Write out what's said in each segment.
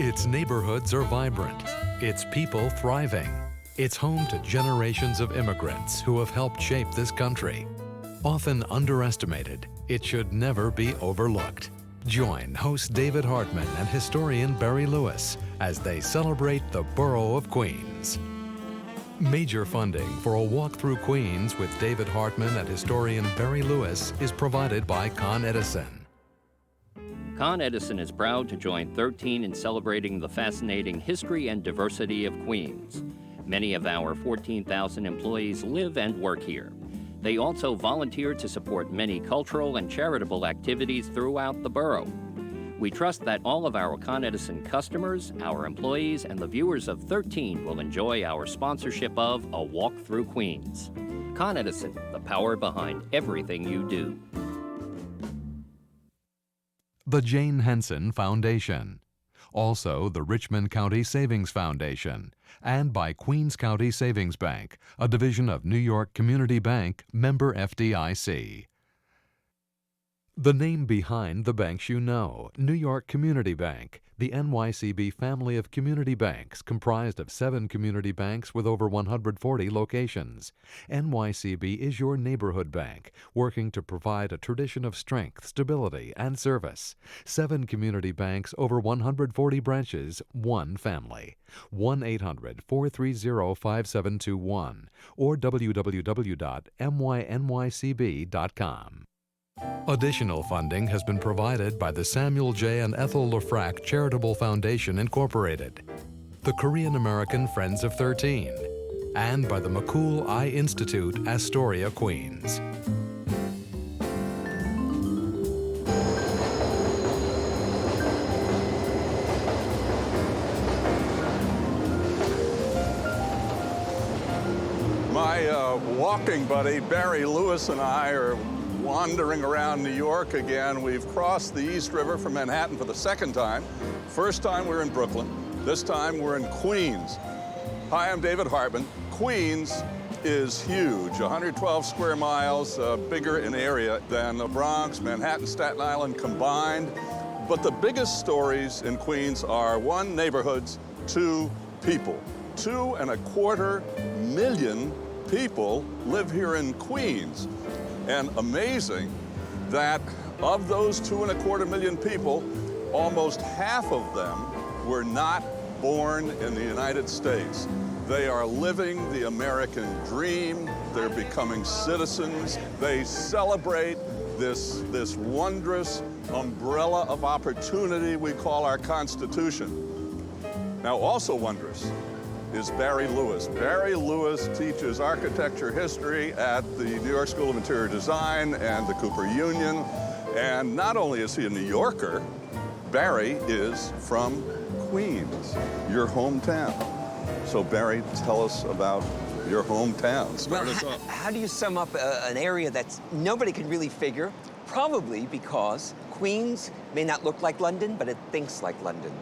Its neighborhoods are vibrant, its people thriving. It's home to generations of immigrants who have helped shape this country. Often underestimated, it should never be overlooked. Join host David Hartman and historian Barry Lewis as they celebrate the borough of Queens. Major funding for a walk through Queens with David Hartman and historian Barry Lewis is provided by Con Edison. Con Edison is proud to join 13 in celebrating the fascinating history and diversity of Queens. Many of our 14,000 employees live and work here. They also volunteer to support many cultural and charitable activities throughout the borough. We trust that all of our Con Edison customers, our employees, and the viewers of 13 will enjoy our sponsorship of A Walk Through Queens. Con Edison, the power behind everything you do. The Jane Henson Foundation. Also, the Richmond County Savings Foundation, and by Queens County Savings Bank, a division of New York Community Bank, member FDIC. The name behind the banks you know, New York Community Bank, the NYCB family of community banks comprised of 7 community banks with over 140 locations. NYCB is your neighborhood bank, working to provide a tradition of strength, stability, and service. 7 community banks, over 140 branches, one family. 1-800-430-5721 or www.mynycb.com. Additional funding has been provided by the Samuel J. and Ethel Lefrak Charitable Foundation, Incorporated, the Korean American Friends of 13, and by the McCool Eye Institute, Astoria, Queens. My walking buddy Barry Lewis and I are wandering around New York again. We've crossed the East River from Manhattan for the second time. First time we're in Brooklyn. This time we're in Queens. Hi, I'm David Hartman. Queens is huge, 112 square miles, bigger in area than the Bronx, Manhattan, Staten Island combined. But the biggest stories in Queens are 1, neighborhoods, 2, people. 2.25 million people live here in Queens. And amazing that of those 2.25 million people, almost half of them were not born in the United States. They are living the American dream. They're becoming citizens. They celebrate this wondrous umbrella of opportunity we call our Constitution. Now, also wondrous is Barry Lewis. Barry Lewis teaches architecture history at the New York School of Interior Design and the Cooper Union. And not only is he a New Yorker, Barry is from Queens, your hometown. So Barry, tell us about your hometown. Start us off. How do you sum up an area that nobody can really figure? Probably because Queens may not look like London, but it thinks like London.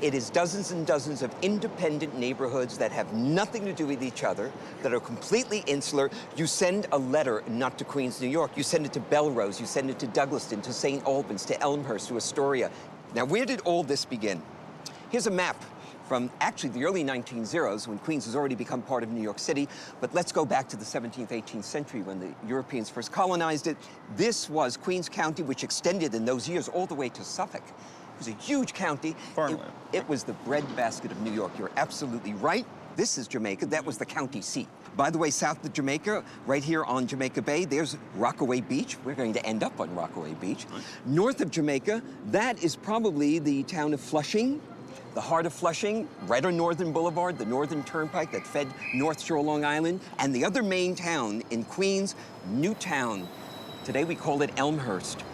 It is dozens and dozens of independent neighborhoods that have nothing to do with each other, that are completely insular. You send a letter not to Queens, New York. You send it to Belrose. You send it to Douglaston, to St. Albans, to Elmhurst, to Astoria. Now, where did all this begin? Here's a map from actually the early 1900s, when Queens has already become part of New York City. But let's go back to the 17th, 18th century when the Europeans first colonized it. This was Queens County, which extended in those years all the way to Suffolk. It was a huge county. It was the breadbasket of New York. You're absolutely right. This is Jamaica. That was the county seat. By the way, south of Jamaica, right here on Jamaica Bay, there's Rockaway Beach. We're going to end up on Rockaway Beach. Right. North of Jamaica, that is probably the town of Flushing. The heart of Flushing, right on Northern Boulevard, the Northern Turnpike that fed North Shore, Long Island. And the other main town in Queens, Newtown. Today we call it Elmhurst.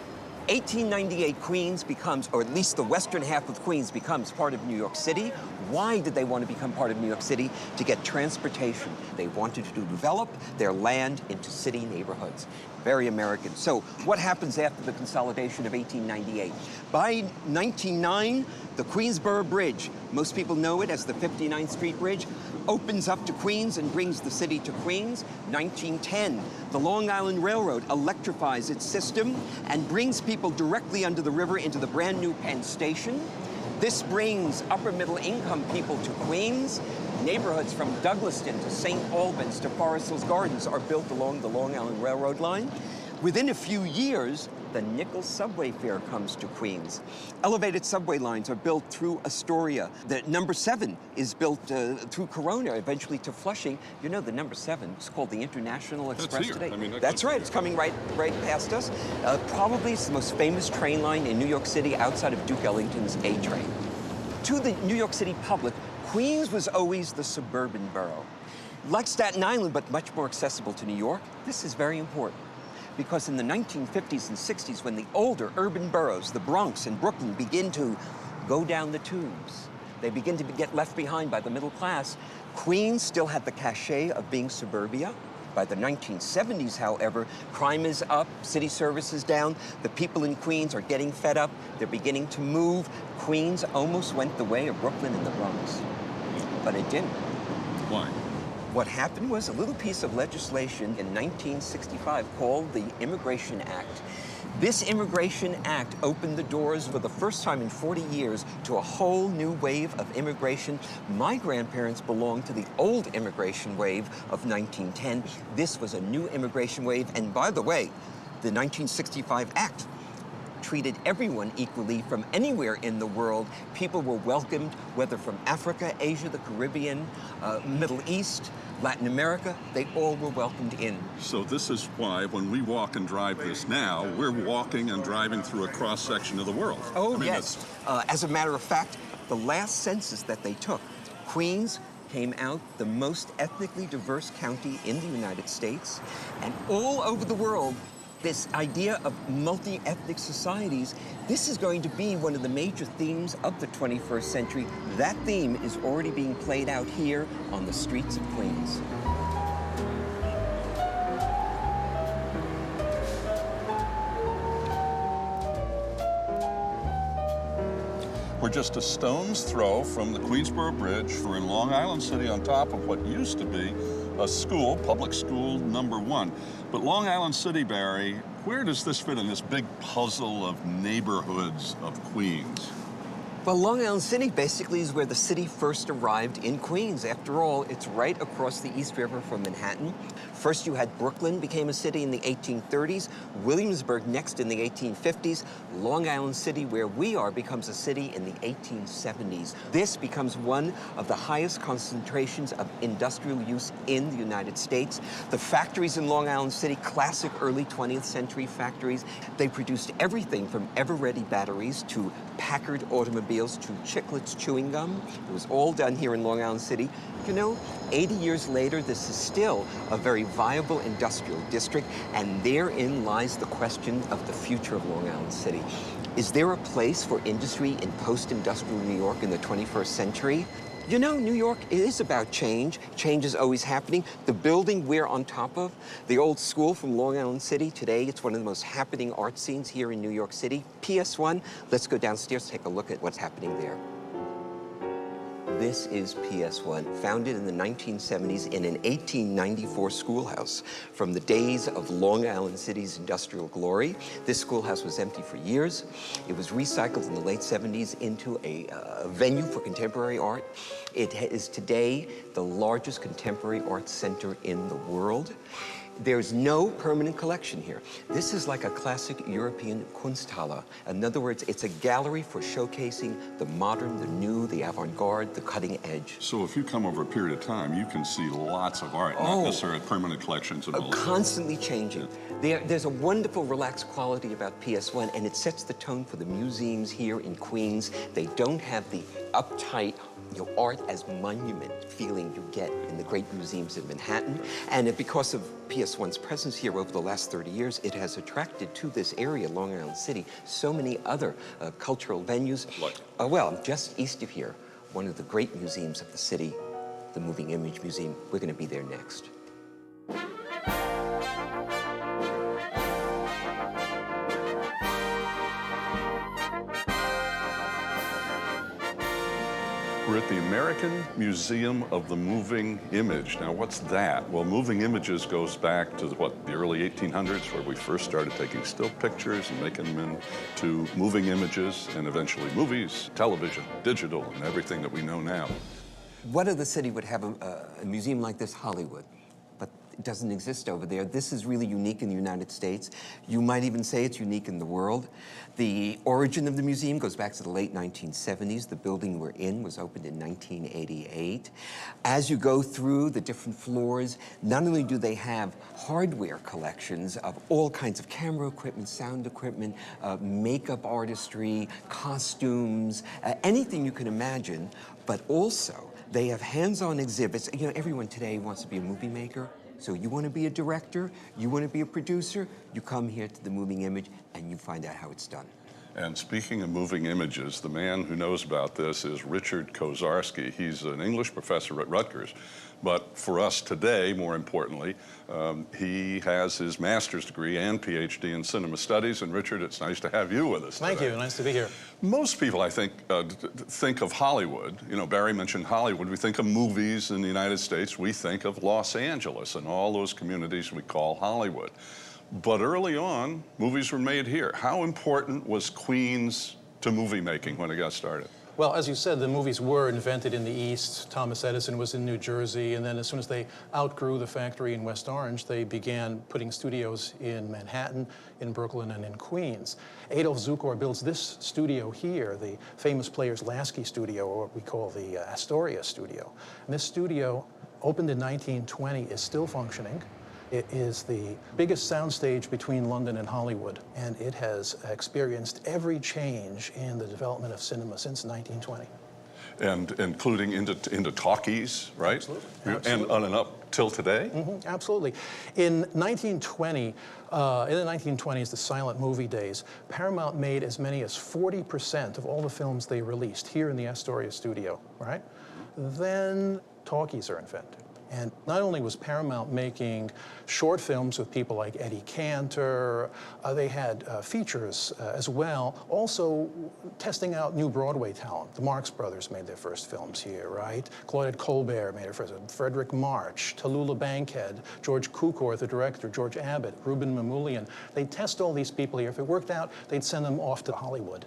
1898, Queens becomes, or at least the western half of Queens becomes part of New York City. Why did they want to become part of New York City? To get transportation. They wanted to develop their land into city neighborhoods. Very American. So what happens after the consolidation of 1898? By 1909, the Queensboro Bridge, most people know it as the 59th Street Bridge, opens up to Queens and brings the city to Queens. 1910, the Long Island Railroad electrifies its system and brings people directly under the river into the brand new Penn Station. This brings upper middle income people to Queens. Neighborhoods from Douglaston to St. Albans to Forest Hills Gardens are built along the Long Island Railroad line. Within a few years, the nickel subway fare comes to Queens. Elevated subway lines are built through Astoria. The number 7 is built through Corona, eventually to Flushing. You know, the number 7 is called the International Express here. today. I mean, that's right, it's coming right past us. Probably it's the most famous train line in New York City outside of Duke Ellington's A train. To the New York City public, Queens was always the suburban borough. Like Staten Island, but much more accessible to New York, this is very important. Because in the 1950s and 60s, when the older urban boroughs, the Bronx and Brooklyn, begin to go down the tubes, they begin to get left behind by the middle class, Queens still had the cachet of being suburbia. By the 1970s, however, crime is up, city service is down, the people in Queens are getting fed up, they're beginning to move. Queens almost went the way of Brooklyn and the Bronx, but it didn't. Why? What happened was a little piece of legislation in 1965 called the Immigration Act. This Immigration Act opened the doors for the first time in 40 years to a whole new wave of immigration. My grandparents belonged to the old immigration wave of 1910. This was a new immigration wave, and by the way, the 1965 Act treated everyone equally from anywhere in the world. People were welcomed, whether from Africa, Asia, the Caribbean, Middle East, Latin America, they all were welcomed in. So this is why when we walk and drive this now, we're walking and driving through a cross-section of the world. Oh, I mean, yes. As a matter of fact, the last census that they took, Queens came out the most ethnically diverse county in the United States, and all over the world, this idea of multi-ethnic societies, this is going to be one of the major themes of the 21st century. That theme is already being played out here on the streets of Queens. We're just a stone's throw from the Queensboro Bridge. We're in Long Island City on top of what used to be a school, public school number 1. But Long Island City, Barry, where does this fit in this big puzzle of neighborhoods of Queens? Well, Long Island City basically is where the city first arrived in Queens. After all, it's right across the East River from Manhattan. First, you had Brooklyn became a city in the 1830s, Williamsburg next in the 1850s. Long Island City, where we are, becomes a city in the 1870s. This becomes one of the highest concentrations of industrial use in the United States. The factories in Long Island City, classic early 20th century factories, they produced everything from ever-ready batteries to Packard automobiles to Chiclets chewing gum. It was all done here in Long Island City. You know, 80 years later, this is still a very viable industrial district, and therein lies the question of the future of Long Island City. Is there a place for industry in post-industrial New York in the 21st century? You know, New York is about change. Change is always happening. The building we're on top of, the old school from Long Island City, today it's one of the most happening art scenes here in New York City. PS1, let's go downstairs, take a look at what's happening there. This is PS1, founded in the 1970s in an 1894 schoolhouse. From the days of Long Island City's industrial glory, this schoolhouse was empty for years. It was recycled in the late 70s into a venue for contemporary art. It is today the largest contemporary art center in the world. There's no permanent collection here. This is like a classic European Kunsthalle. In other words, it's a gallery for showcasing the modern, the new, the avant-garde, the cutting edge. So if you come over a period of time, you can see lots of art, not necessarily permanent collections of all. Constantly changing. There's a wonderful, relaxed quality about PS1, and it sets the tone for the museums here in Queens. They don't have the uptight, art as monument feeling you get in the great museums in Manhattan. And because of PS1's presence here over the last 30 years, it has attracted to this area, Long Island City, so many other cultural venues. Like? Well, just east of here, one of the great museums of the city, the Moving Image Museum. We're going to be there next. We're We're at the American Museum of the Moving Image. Now, what's that? Well, moving images goes back to, what, the early 1800s, where we first started taking still pictures and making them into moving images, and eventually movies, television, digital, and everything that we know now. What other city would have a museum like this? Hollywood. But it doesn't exist over there. This is really unique in the United States. You might even say it's unique in the world. The origin of the museum goes back to the late 1970s. The building we're in was opened in 1988. As you go through the different floors, not only do they have hardware collections of all kinds of camera equipment, sound equipment, makeup artistry, costumes, anything you can imagine, but also they have hands-on exhibits. You know, everyone today wants to be a movie maker. So you want to be a director, you want to be a producer, you come here to the Moving Image and you find out how it's done. And speaking of moving images, the man who knows about this is Richard Kozarski. He's an English professor at Rutgers. But for us today, more importantly, he has his master's degree and PhD in cinema studies. And Richard, it's nice to have you with us Thank today. you, nice to be here. Most people, I think, think of Hollywood. You know, Barry mentioned Hollywood. We think of movies in the United States. We think of Los Angeles and all those communities we call Hollywood. But early on, movies were made here. How important was Queens to movie making when it got started? Well, as you said, the movies were invented in the East. Thomas Edison was in New Jersey, and then as soon as they outgrew the factory in West Orange, they began putting studios in Manhattan, in Brooklyn, and in Queens. Adolf Zukor builds this studio here, the famous Players Lasky studio, or what we call the Astoria studio. And this studio, opened in 1920, is still functioning. It is the biggest soundstage between London and Hollywood, and it has experienced every change in the development of cinema since 1920. And including into talkies, right? Absolutely. And Absolutely. on and up till today? Absolutely. In 1920, in the 1920s, the silent movie days, Paramount made as many as 40% of all the films they released here in the Astoria studio, right? Then talkies are invented. And not only was Paramount making short films with people like Eddie Cantor, they had features as well, also testing out new Broadway talent. The Marx Brothers made their first films here, right? Claudette Colbert made her first, Frederick March, Tallulah Bankhead, George Cukor, the director, George Abbott, Ruben Mamoulian. They'd test all these people here. If it worked out, they'd send them off to Hollywood.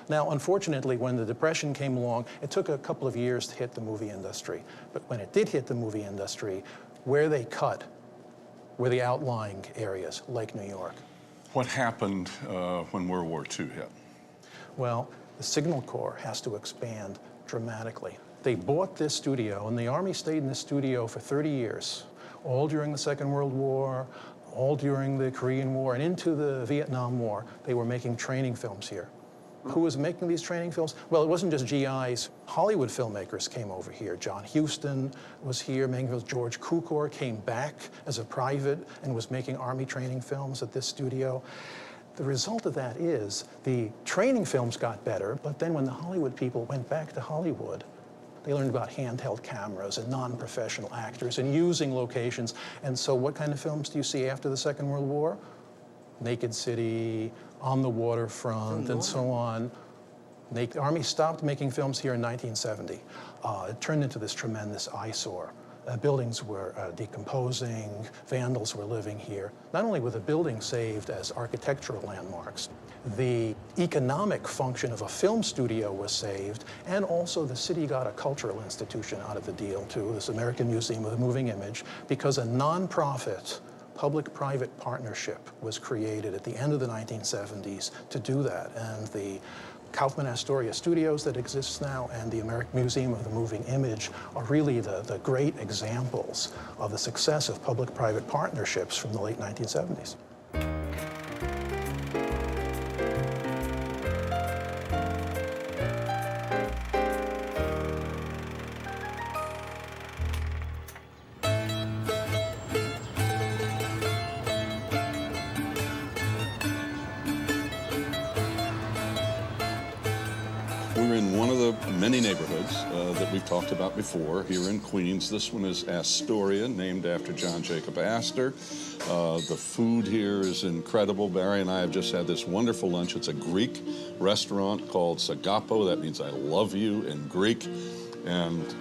Now, unfortunately, when the Depression came along, it took a couple of years to hit the movie industry. But when it did hit the movie industry, where they cut were the outlying areas, like New York. What happened when World War II hit? Well, the Signal Corps has to expand dramatically. They bought this studio, and the Army stayed in this studio for 30 years, all during the Second World War, all during the Korean War, and into the Vietnam War. They were making training films here. Who was making these training films? Well, it wasn't just GIs. Hollywood filmmakers came over here. John Huston was here making films. George Cukor came back as a private and was making Army training films at this studio. The result of that is the training films got better, but then when the Hollywood people went back to Hollywood, they learned about handheld cameras and non-professional actors and using locations. And so what kind of films do you see after the Second World War? Naked City, On the Waterfront, and so on. The Army stopped making films here in 1970. It turned into this tremendous eyesore. Buildings were decomposing, vandals were living here. Not only were the buildings saved as architectural landmarks, the economic function of a film studio was saved, and also the city got a cultural institution out of the deal too, this American Museum of the Moving Image, because a nonprofit public-private partnership was created at the end of the 1970s to do that. And the Kaufman Astoria Studios that exists now and the American Museum of the Moving Image are really the great examples of the success of public-private partnerships from the late 1970s. We're in one of the many neighborhoods that we've talked about before here in Queens. This one is Astoria, named after John Jacob Astor. The food here is incredible. Barry and I have just had this wonderful lunch. It's a Greek restaurant called Sagapo. That means I love you in Greek. And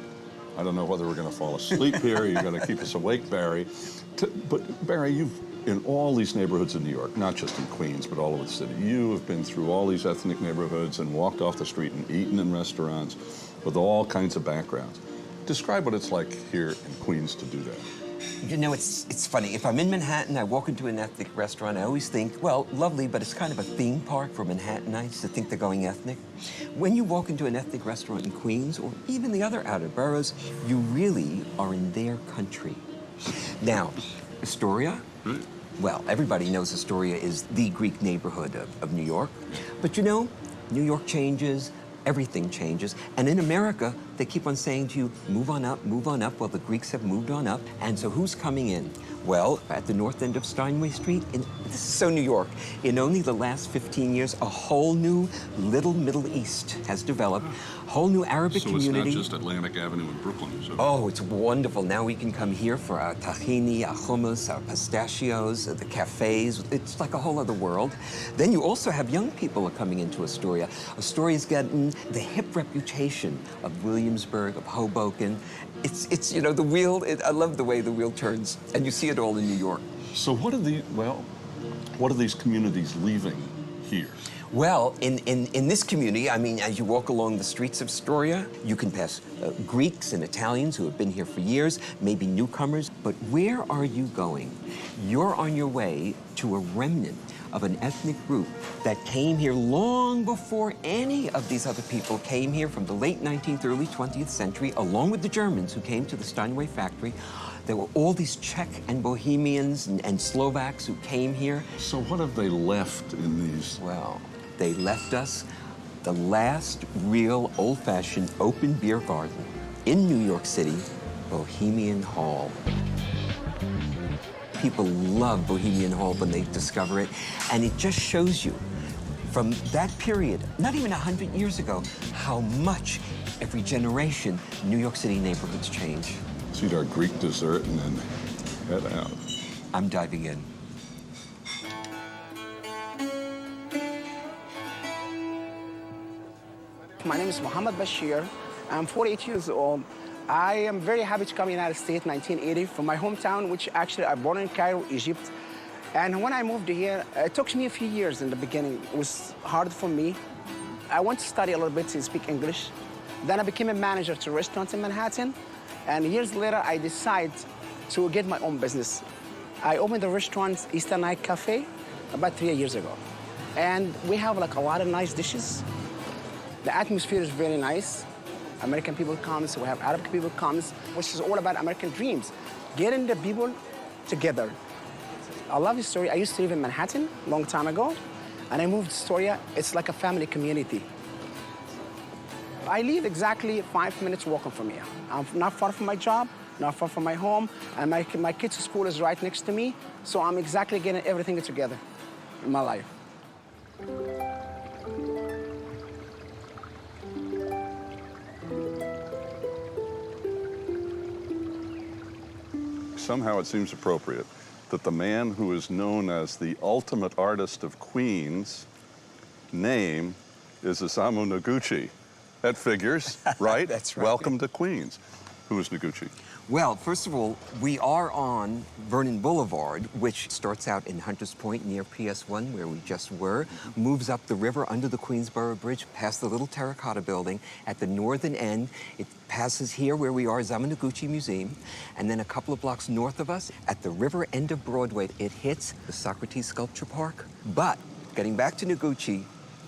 I don't know whether we're going to fall asleep here. You're going to keep us awake, Barry. But Barry, you've, in all these neighborhoods in New York, not just in Queens, but all over the city, you have been through all these ethnic neighborhoods and walked off the street and eaten in restaurants with all kinds of backgrounds. Describe what it's like here in Queens to do that. You know, it's funny. If I'm in Manhattan, I walk into an ethnic restaurant, I always think, well, lovely, but it's kind of a theme park for Manhattanites to think they're going ethnic. When you walk into an ethnic restaurant in Queens, or even the other outer boroughs, you really are in their country. Now, Astoria, well, everybody knows Astoria is the Greek neighborhood of New York. But you know, New York changes, everything changes. And in America, they keep on saying to you, move on up, move on up. Well, the Greeks have moved on up. And so who's coming in? Well, at the north end of Steinway Street, this is so New York, in only the last 15 years, a whole new little Middle East has developed, whole new Arabic community. So it's not just Atlantic Avenue in Brooklyn. So. Oh, it's wonderful. Now we can come here for our tahini, our hummus, our pistachios, the cafes. It's like a whole other world. Then you also have young people are coming into Astoria. Astoria's gotten the hip reputation of Williamsburg, of Hoboken. It's you know, the wheel, I love the way the wheel turns, and you see it all in New York. So what are these communities leaving here? Well, in this community, I mean, as you walk along the streets of Astoria, you can pass Greeks and Italians who have been here for years, maybe newcomers, but where are you going? You're on your way to a remnant of an ethnic group that came here long before any of these other people came here from the late 19th, early 20th century, along with the Germans who came to the Steinway factory. There were all these Czech and Bohemians and Slovaks who came here. So what have they left in these? Well, they left us the last real old-fashioned open beer garden in New York City, Bohemian Hall. People love Bohemian Hall when they discover it, and it just shows you from that period, not even 100 years ago, how much every generation New York City neighborhoods change. Let's eat our Greek dessert and then head out. I'm diving in. My name is Mohammed Bashir. I'm 48 years old. I am very happy to come to the United States in 1980 from my hometown, which actually I'm born in Cairo, Egypt. And when I moved here, it took me a few years in the beginning. It was hard for me. I went to study a little bit to speak English. Then I became a manager to restaurants in Manhattan. And years later, I decided to get my own business. I opened the restaurant Easter Night Cafe about 3 years ago. And we have like a lot of nice dishes. The atmosphere is very nice. American people comes, we have Arab people comes, which is all about American dreams. Getting the people together. I love this story. I used to live in Manhattan a long time ago, and I moved to Astoria. It's like a family community. I live exactly 5 minutes walking from here. I'm not far from my job, not far from my home, and my kids' school is right next to me, so I'm exactly getting everything together in my life. Somehow it seems appropriate that the man who is known as the ultimate artist of Queens' name is Isamu Noguchi. That figures, right? That's right. Welcome to Queens. Who is Noguchi? Well, first of all, we are on Vernon Boulevard, which starts out in Hunters Point near PS1, where we just were, moves up the river under the Queensboro Bridge, past the little terracotta building. At the northern end, it passes here where we are, Isamu Noguchi Museum, and then a couple of blocks north of us, at the river end of Broadway, it hits the Socrates Sculpture Park. But getting back to Noguchi,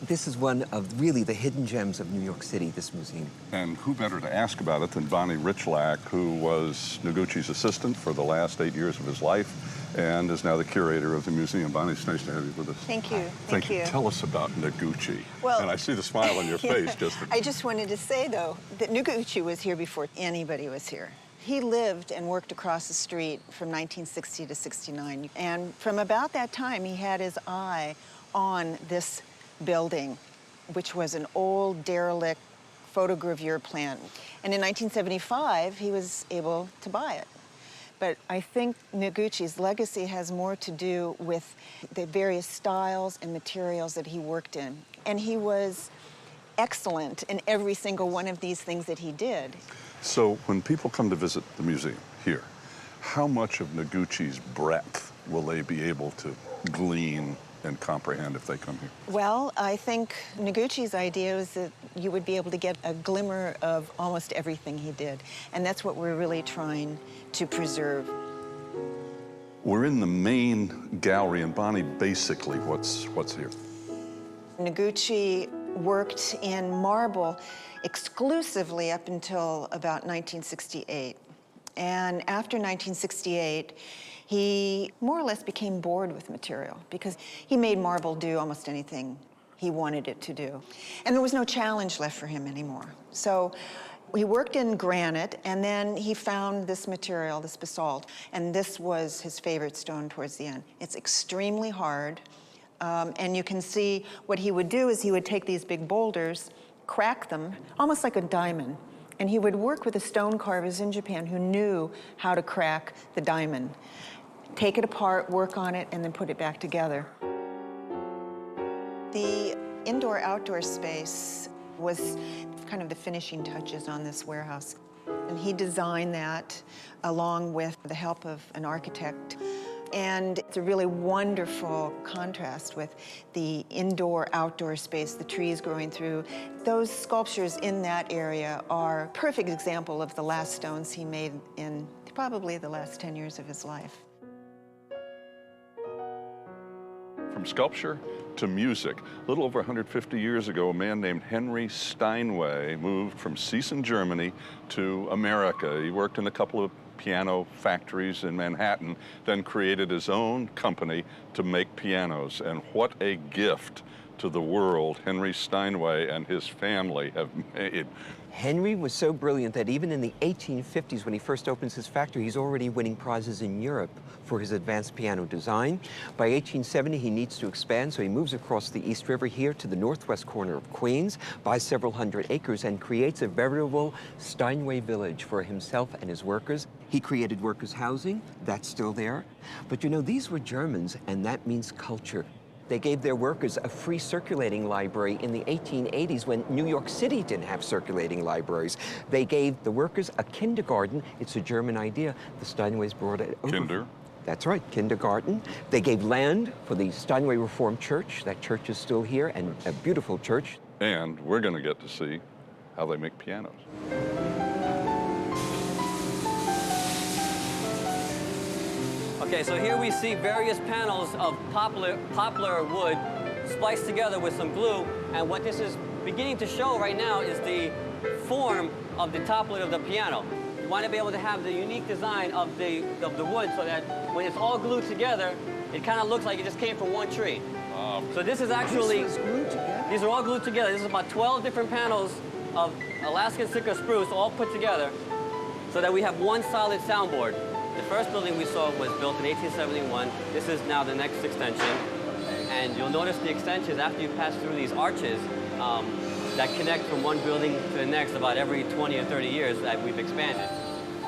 this is one of really the hidden gems of New York City, this museum. And who better to ask about it than Bonnie Richlack, who was Noguchi's assistant for the last 8 years of his life and is now the curator of the museum. Bonnie, it's nice to have you with us. Thank you. Thank you. Tell us about Noguchi. Well, and I see the smile on your face. I just wanted to say, though, that Noguchi was here before anybody was here. He lived and worked across the street from 1960 to 69. And from about that time, he had his eye on this building, which was an old derelict photogravure plant. And in 1975, he was able to buy it. But I think Noguchi's legacy has more to do with the various styles and materials that he worked in. And he was excellent in every single one of these things that he did. So when people come to visit the museum here, how much of Noguchi's breadth will they be able to glean and comprehend if they come here? Well, I think Noguchi's idea was that you would be able to get a glimmer of almost everything he did. And that's what we're really trying to preserve. We're in the main gallery, and Bonnie, basically, what's here? Noguchi worked in marble exclusively up until about 1968. And after 1968, he more or less became bored with material because he made marble do almost anything he wanted it to do. And there was no challenge left for him anymore. So he worked in granite, and then he found this material, this basalt, and this was his favorite stone towards the end. It's extremely hard, and you can see what he would do is he would take these big boulders, crack them, almost like a diamond, and he would work with the stone carvers in Japan who knew how to crack the diamond. Take it apart, work on it, and then put it back together. The indoor-outdoor space was kind of the finishing touches on this warehouse. And he designed that along with the help of an architect. And it's a really wonderful contrast with the indoor-outdoor space, the trees growing through. Those sculptures in that area are a perfect example of the last stones he made in probably the last 10 years of his life. From sculpture to music. A little over 150 years ago, a man named Henry Steinway moved from Gießen, Germany to America. He worked in a couple of piano factories in Manhattan, then created his own company to make pianos. And what a gift to the world Henry Steinway and his family have made. Henry was so brilliant that even in the 1850s, when he first opens his factory, he's already winning prizes in Europe for his advanced piano design. By 1870, he needs to expand, so he moves across the East River here to the northwest corner of Queens, buys several hundred acres, and creates a veritable Steinway village for himself and his workers. He created workers' housing. That's still there. But you know, these were Germans, and that means culture. They gave their workers a free circulating library in the 1880s when New York City didn't have circulating libraries. They gave the workers a kindergarten. It's a German idea. The Steinways brought it over. Kinder? That's right, kindergarten. They gave land for the Steinway Reformed Church. That church is still here, and a beautiful church. And we're going to get to see how they make pianos. Okay, so here we see various panels of poplar wood spliced together with some glue, and what this is beginning to show right now is the form of the top lid of the piano. You want to be able to have the unique design of the wood so that when it's all glued together, it kind of looks like it just came from one tree. So this is actually, This is glued together? these are all glued together. This is about 12 different panels of Alaskan Sitka spruce all put together so that we have one solid soundboard. The first building we saw was built in 1871. This is now the next extension. And you'll notice the extensions after you pass through these arches that connect from one building to the next about every 20 or 30 years that we've expanded.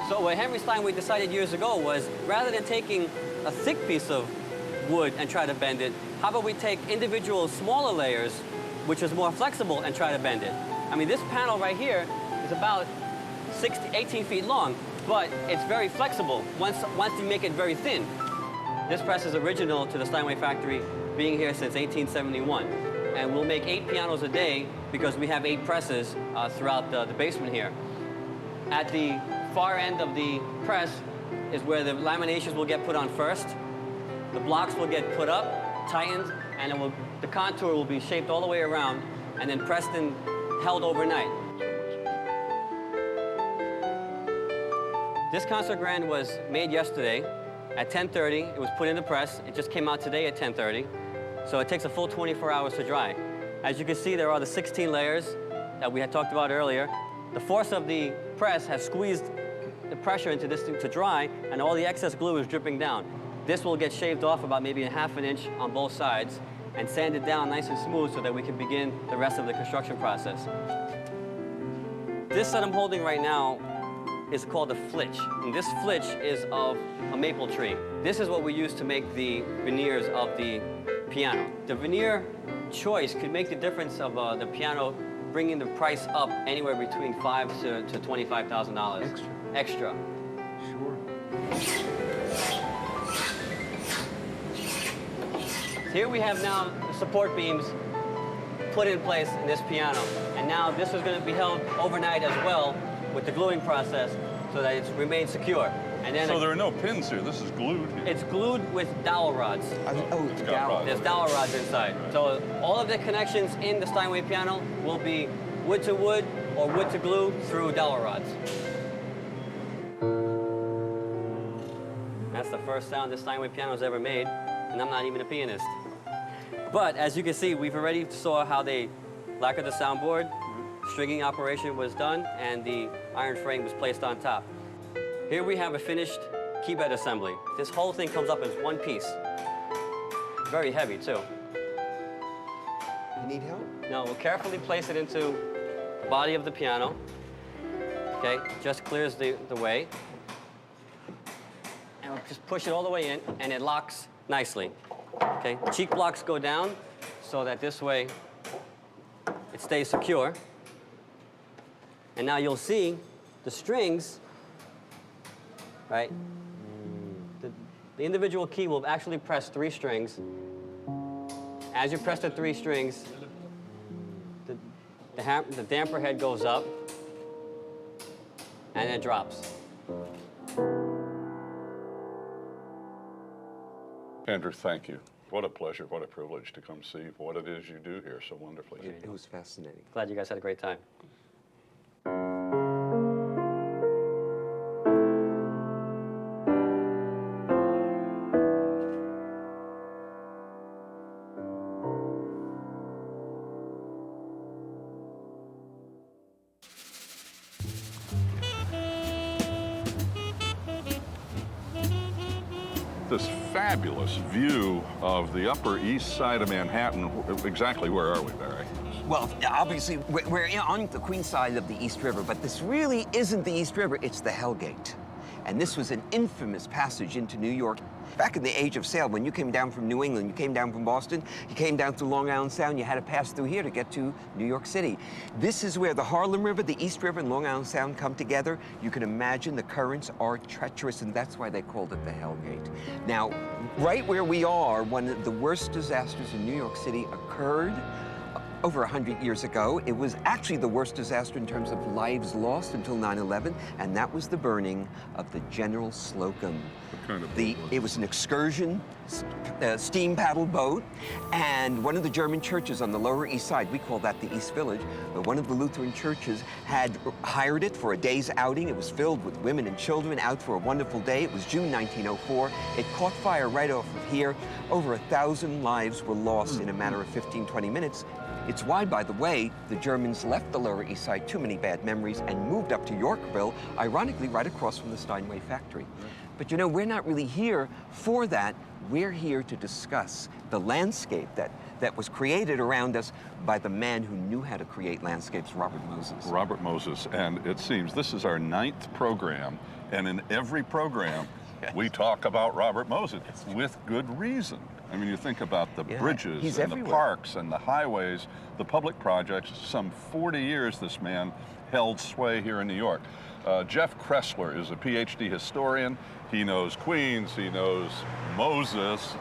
So what Henry Steinway decided years ago was, rather than taking a thick piece of wood and try to bend it, how about we take individual smaller layers, which is more flexible, and try to bend it. I mean, this panel right here is about 18 feet long, but it's very flexible once you make it very thin. This press is original to the Steinway factory, being here since 1871. And we'll make 8 pianos a day because we have 8 presses throughout the basement here. At the far end of the press is where the laminations will get put on first. The blocks will get put up, tightened, and the contour will be shaped all the way around and then pressed and held overnight. This concert grand was made yesterday at 10:30. It was put in the press. It just came out today at 10:30. So it takes a full 24 hours to dry. As you can see, there are the 16 layers that we had talked about earlier. The force of the press has squeezed the pressure into this thing to dry, and all the excess glue is dripping down. This will get shaved off about maybe 1/2 inch on both sides and sanded down nice and smooth so that we can begin the rest of the construction process. This that I'm holding right now is called a flitch. And this flitch is of a maple tree. This is what we use to make the veneers of the piano. The veneer choice could make the difference of the piano bringing the price up anywhere between $5,000 to $25,000. Extra. Extra. Sure. Here we have now the support beams put in place in this piano. And now this is going to be held overnight as well with the gluing process so that it remains secure. And then So there are no pins here. This is glued here. it's glued with dowel rods. It's got rods. There's dowel rods inside. So all of the connections in the Steinway piano will be wood to wood or wood to glue through dowel rods. That's the first sound this Steinway piano's ever made, and I'm not even a pianist. But as you can see, we've already saw how they lacquered the soundboard, stringing operation was done, and the iron frame was placed on top. Here we have a finished keyboard assembly. This whole thing comes up as one piece. Very heavy, too. You need help? Now, we'll carefully place it into the body of the piano. Okay, just clears the way. And we'll just push it all the way in, and it locks nicely. Okay, cheek blocks go down so that this way it stays secure. And now you'll see the strings, right? The individual key will actually press 3 strings. As you press the 3 strings, the damper head goes up and it drops. Andrew, thank you. What a pleasure, what a privilege to come see what it is you do here so wonderfully. It was fascinating. Glad you guys had a great time. This fabulous view of the Upper East Side of Manhattan. Exactly where are we, Barry? Well, obviously, we're on the Queens side of the East River, but this really isn't the East River, it's the Hell Gate. And this was an infamous passage into New York. Back in the age of sail, when you came down from New England, you came down from Boston, you came down through Long Island Sound, you had to pass through here to get to New York City. This is where the Harlem River, the East River, and Long Island Sound come together. You can imagine the currents are treacherous, and that's why they called it the Hell Gate. Now, right where we are, one of the worst disasters in New York City occurred over 100 years ago. It was actually the worst disaster in terms of lives lost until 9/11, and that was the burning of the General Slocum. What kind of boat was It was an excursion steam paddle boat, and one of the German churches on the Lower East Side, we call that the East Village, but one of the Lutheran churches had hired it for a day's outing. It was filled with women and children out for a wonderful day. It was June 1904. It caught fire right off of here. Over 1,000 lives were lost in a matter of 15, 20 minutes. It's why, by the way, the Germans left the Lower East Side, too many bad memories, and moved up to Yorkville, ironically right across from the Steinway factory. But you know, we're not really here for that. We're here to discuss the landscape that was created around us by the man who knew how to create landscapes, Robert Moses. Robert Moses, and it seems this is our 9th program, and in every program, we talk about Robert Moses with good reason. I mean, you think about the bridges and the parks and the highways, the public projects. Some 40 years this man held sway here in New York. Jeff Kressler is a PhD historian. He knows Queens, he knows Moses.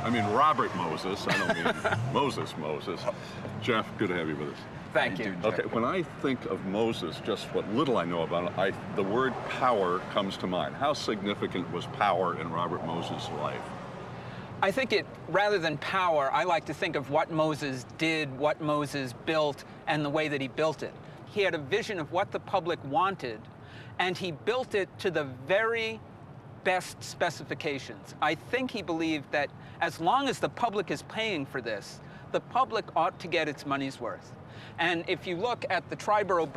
I mean, Robert Moses, I don't mean Moses. Jeff, good to have you with us. Thank you. Okay, when I think of Moses, just what little I know about him, the word power comes to mind. How significant was power in Robert Moses' life? I think rather than power, I like to think of what Moses did, what Moses built, and the way that he built it. He had a vision of what the public wanted, and he built it to the very best specifications. I think he believed that as long as the public is paying for this, the public ought to get its money's worth. And if you look at the Triborough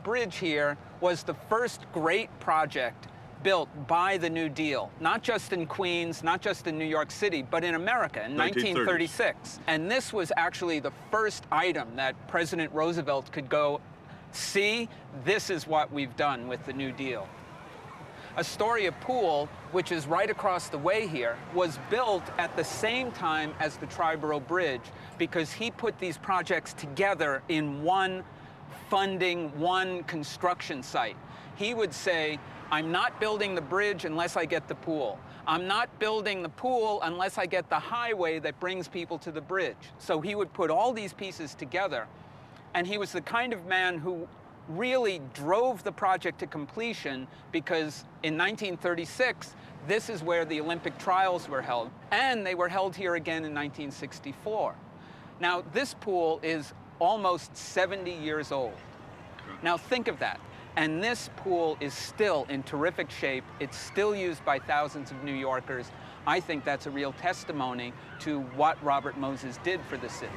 Bridge here was the first great project built by the New Deal, not just in Queens, not just in New York City, but in America in 1936. And this was actually the first item that President Roosevelt could go, see, this is what we've done with the New Deal. Astoria Pool, which is right across the way here, was built at the same time as the Triborough Bridge because he put these projects together in one funding, one construction site. He would say, I'm not building the bridge unless I get the pool. I'm not building the pool unless I get the highway that brings people to the bridge. So he would put all these pieces together, and he was the kind of man who really drove the project to completion because in 1936, this is where the Olympic trials were held, and they were held here again in 1964. Now, this pool is almost 70 years old. Now, think of that. And this pool is still in terrific shape. It's still used by thousands of New Yorkers. I think that's a real testimony to what Robert Moses did for the city.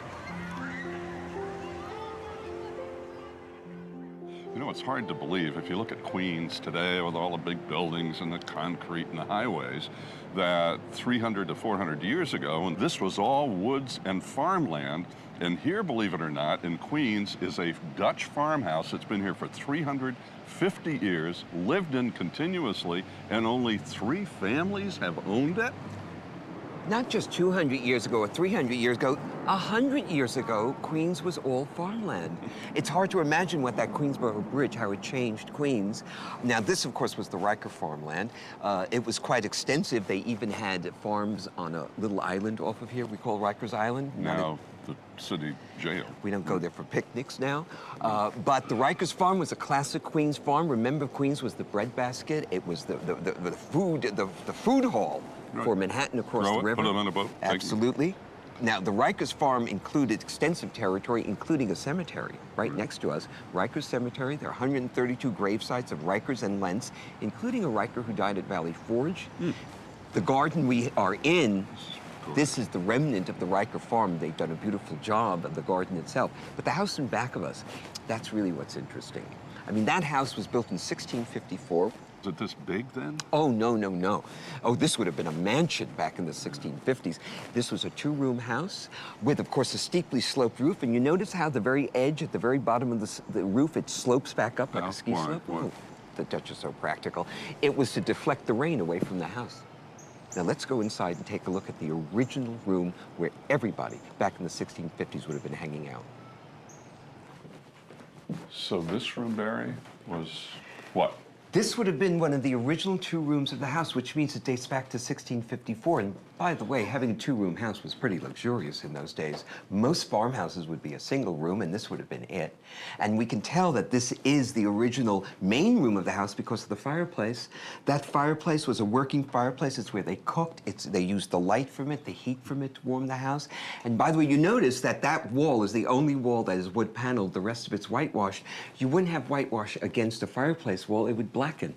You know, it's hard to believe if you look at Queens today with all the big buildings and the concrete and the highways, that 300 to 400 years ago, and this was all woods and farmland. And here, believe it or not, in Queens is a Dutch farmhouse that's been here for 350 years, lived in continuously, and only 3 families have owned it. Not just 200 years ago or 300 years ago, 100 years ago, Queens was all farmland. It's hard to imagine what that Queensboro Bridge, how it changed Queens. Now, this, of course, was the Riker farmland. It was quite extensive. They even had farms on a little island off of here we call Rikers Island. Now, the city jail. We don't go there for picnics now. But the Rikers farm was a classic Queens farm. Remember, Queens was the breadbasket. It was the food hall for Manhattan across the river. Put it on a boat. Absolutely. Now, the Rikers farm included extensive territory, including a cemetery right next to us. Rikers Cemetery, there are 132 grave sites of Rikers and Lentz, including a Riker who died at Valley Forge. The garden we are in, this is the remnant of the Riker farm. They've done a beautiful job of the garden itself. But the house in back of us, that's really what's interesting. I mean, that house was built in 1654. Was it this big then? Oh, no, no, no. Oh, this would have been a mansion back in the 1650s. This was a 2-room house with, of course, a steeply sloped roof. And you notice how the very edge at the very bottom of the roof, it slopes back up like a ski slope? Oh, the Dutch is so practical. It was to deflect the rain away from the house. Now let's go inside and take a look at the original room where everybody back in the 1650s would have been hanging out. So this room, Barry, was what? This would have been one of the original 2 rooms of the house, which means it dates back to 1654. And by the way, having a 2-room house was pretty luxurious in those days. Most farmhouses would be a single room, and this would have been it. And we can tell that this is the original main room of the house because of the fireplace. That fireplace was a working fireplace. It's where they cooked. They used the light from it, the heat from it to warm the house. And by the way, you notice that that wall is the only wall that is wood paneled. The rest of it's whitewashed. You wouldn't have whitewash against a fireplace wall. It would blacken.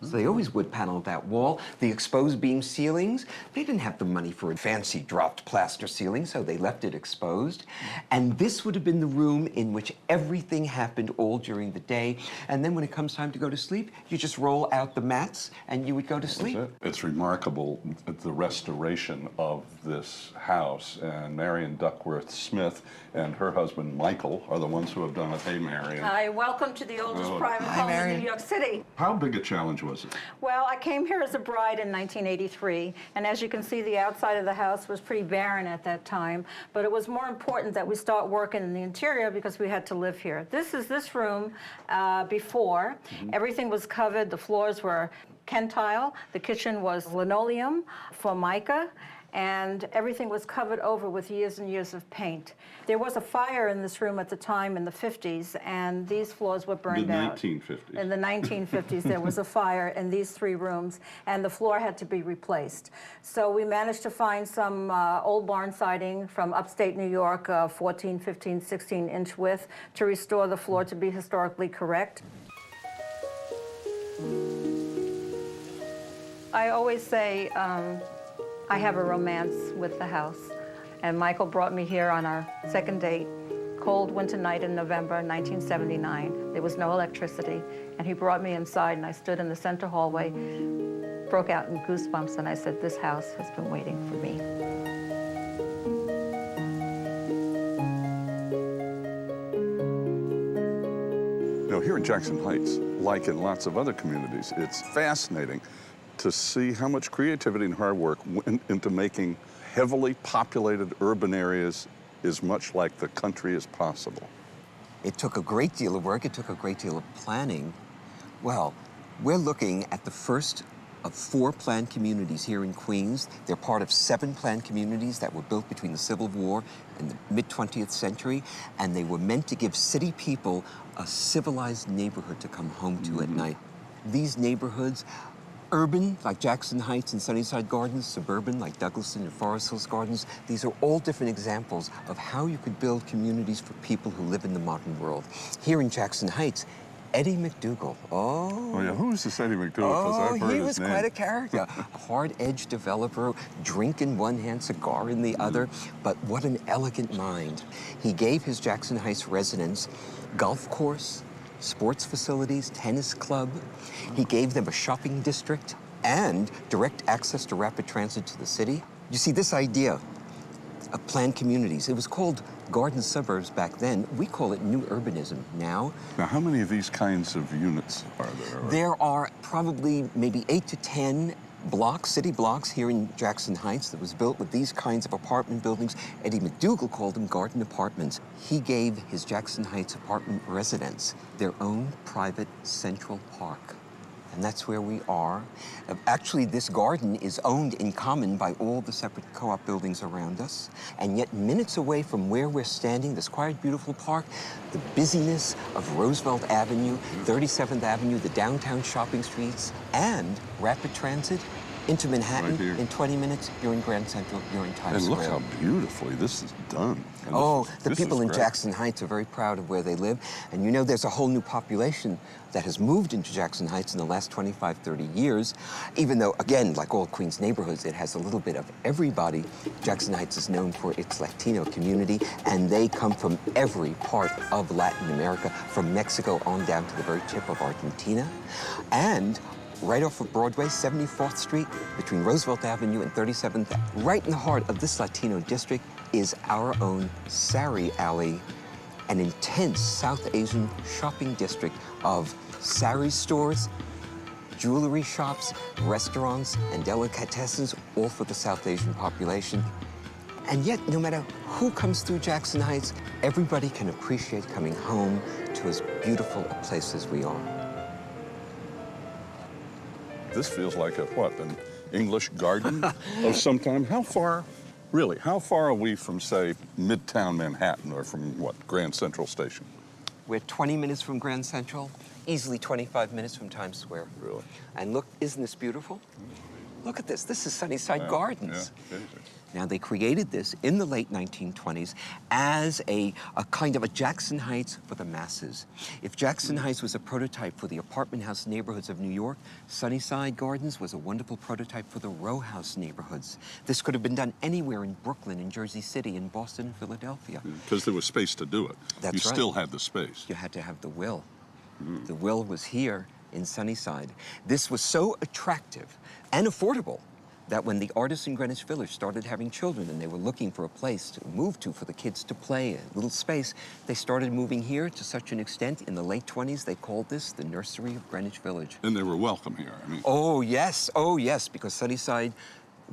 So they always wood paneled that wall. The exposed beam ceilings, they didn't have the money for a fancy dropped plaster ceiling, so they left it exposed. And this would have been the room in which everything happened all during the day. And then when it comes time to go to sleep, you just roll out the mats and you would go to sleep. It's remarkable, the restoration of this house. And Marion Duckworth Smith and her husband Michael are the ones who have done it. Hey, Marion. Hi, welcome to the oldest private home in New York City. How big a challenge was it? Well, I came here as a bride in 1983, and as you can see, the outside of the house was pretty barren at that time, but it was more important that we start working in the interior because we had to live here. This is this room before. Everything was covered. The floors were Ken tile. The kitchen was linoleum, Formica, and everything was covered over with years and years of paint. There was a fire in this room at the time in the 50s, and these floors were burned out. The 1950s. In the 1950s, there was a fire in these 3 rooms, and the floor had to be replaced. So we managed to find some old barn siding from upstate New York, 14, 15, 16-inch width, to restore the floor to be historically correct. I always say, I have a romance with the house. And Michael brought me here on our second date, cold winter night in November 1979. There was no electricity. And he brought me inside, and I stood in the center hallway, broke out in goosebumps, and I said, this house has been waiting for me. Here in Jackson Heights, like in lots of other communities. It's fascinating to see how much creativity and hard work went into making heavily populated urban areas as much like the country as possible. It took a great deal of work. It took a great deal of planning. Well, we're looking at the first of 4 planned communities here in Queens. They're part of 7 planned communities that were built between the Civil War and the mid-20th century, and they were meant to give city people a civilized neighborhood to come home to at night. These neighborhoods, urban, like Jackson Heights and Sunnyside Gardens, suburban, like Douglaston and Forest Hills Gardens, these are all different examples of how you could build communities for people who live in the modern world. Here in Jackson Heights, Eddie McDougal. Oh yeah, who's this Eddie McDougal? 'Cause I've heard he his was name. quite a character. A hard-edged developer, drink in one hand, cigar in the other, but what an elegant mind. He gave his Jackson Heights residents golf course, sports facilities, tennis club. He gave them a shopping district and direct access to rapid transit to the city. You see, this idea of planned communities, it was called garden suburbs back then. We call it new urbanism now. Now, how many of these kinds of units are there? There are probably maybe 8 to 10 blocks, city blocks here in Jackson Heights that was built with these kinds of apartment buildings. Eddie McDougal called them garden apartments. He gave his Jackson Heights apartment residents their own private central park. And that's where we are. Actually, this garden is owned in common by all the separate co-op buildings around us. And yet, minutes away from where we're standing, this quiet, beautiful park, the busyness of Roosevelt Avenue, 37th Avenue, the downtown shopping streets, and rapid transit into Manhattan. Right here. In 20 minutes, you're in Grand Central, you're in Times And Square. look how beautifully this is done. And Oh, this is- the this people is in great. Jackson Heights are very proud of where they live. And you know, there's a whole new population that has moved into Jackson Heights in the last 25, 30 years. Even though, again, like all Queens neighborhoods, it has a little bit of everybody. Jackson Heights is known for its Latino community, and they come from every part of Latin America, from Mexico on down to the very tip of Argentina. And right off of Broadway, 74th Street, between Roosevelt Avenue and 37th, right in the heart of this Latino district, is our own Sari Alley, an intense South Asian shopping district of sari stores, jewelry shops, restaurants, and delicatessens, all for the South Asian population. And yet, no matter who comes through Jackson Heights, everybody can appreciate coming home to as beautiful a place as we are. This feels like a, what, an English garden of some time? How far, really, how far are we from, say, Midtown Manhattan or from, what, Grand Central Station? We're 20 minutes from Grand Central, easily 25 minutes from Times Square. Really? And look, isn't this beautiful? Look at this. This is Sunnyside Gardens. Yeah. Now, they created this in the late 1920s as a kind of a Jackson Heights for the masses. If Jackson Heights was a prototype for the apartment house neighborhoods of New York, Sunnyside Gardens was a wonderful prototype for the row house neighborhoods. This could have been done anywhere in Brooklyn, in Jersey City, in Boston, and Philadelphia. Because there was space to do it. That's you right. still had the space. You had to have the will. The will was here in Sunnyside. This was so attractive and affordable that when the artists in Greenwich Village started having children and they were looking for a place to move to for the kids to play, a little space, they started moving here to such an extent in the late 20s, they called this the nursery of Greenwich Village. And they were welcome here. I mean, Oh, yes, because Sunnyside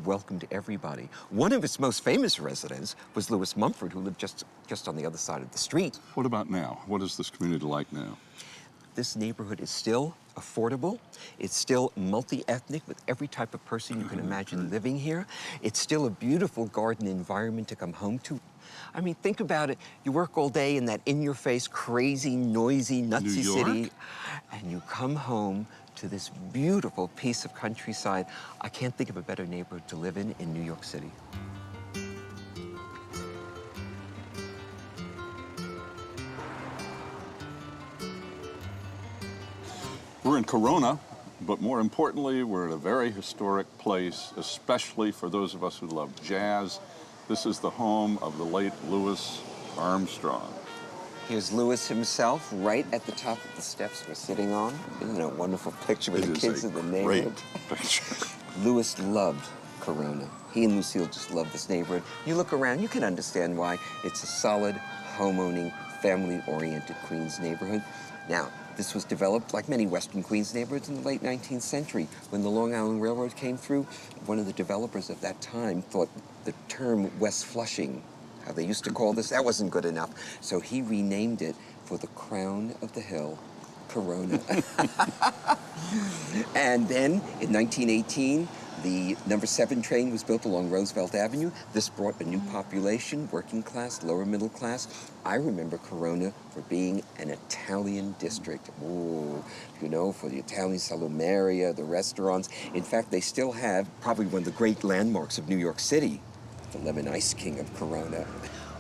welcomed everybody. One of its most famous residents was Louis Mumford, who lived just on the other side of the street. what about now? What is this community like now? This neighborhood is still affordable. It's still multi-ethnic with every type of person you can imagine living here. It's still a beautiful garden environment to come home to. I mean, think about it. You work all day in that in-your-face, crazy, noisy, nutsy New York? city, and you come home to this beautiful piece of countryside. I can't think of a better neighborhood to live in New York City. We're in Corona, but more importantly, we're at a very historic place, especially for those of us who love jazz. This is the home of the late Louis Armstrong. Here's Louis himself right at the top of the steps we're sitting on. Isn't it a wonderful picture with It the is kids a in the neighborhood? great picture. Louis loved Corona. He and Lucille just loved this neighborhood. You look around, you can understand why. It's a solid, home-owning, family-oriented Queens neighborhood. Now, This was developed, like many Western Queens neighborhoods, in the late 19th century. When the Long Island Railroad came through, one of the developers at that time thought the term West Flushing, how they used to call this, that wasn't good enough. So he renamed it for the crown of the hill, Corona. And then, in 1918, the number 7 train was built along Roosevelt Avenue. This brought a new population, working class, lower middle class. I remember Corona for being an Italian district. Oh, you know, for the Italian salumeria, the restaurants. In fact, they still have probably one of the great landmarks of New York City, the Lemon Ice King of Corona.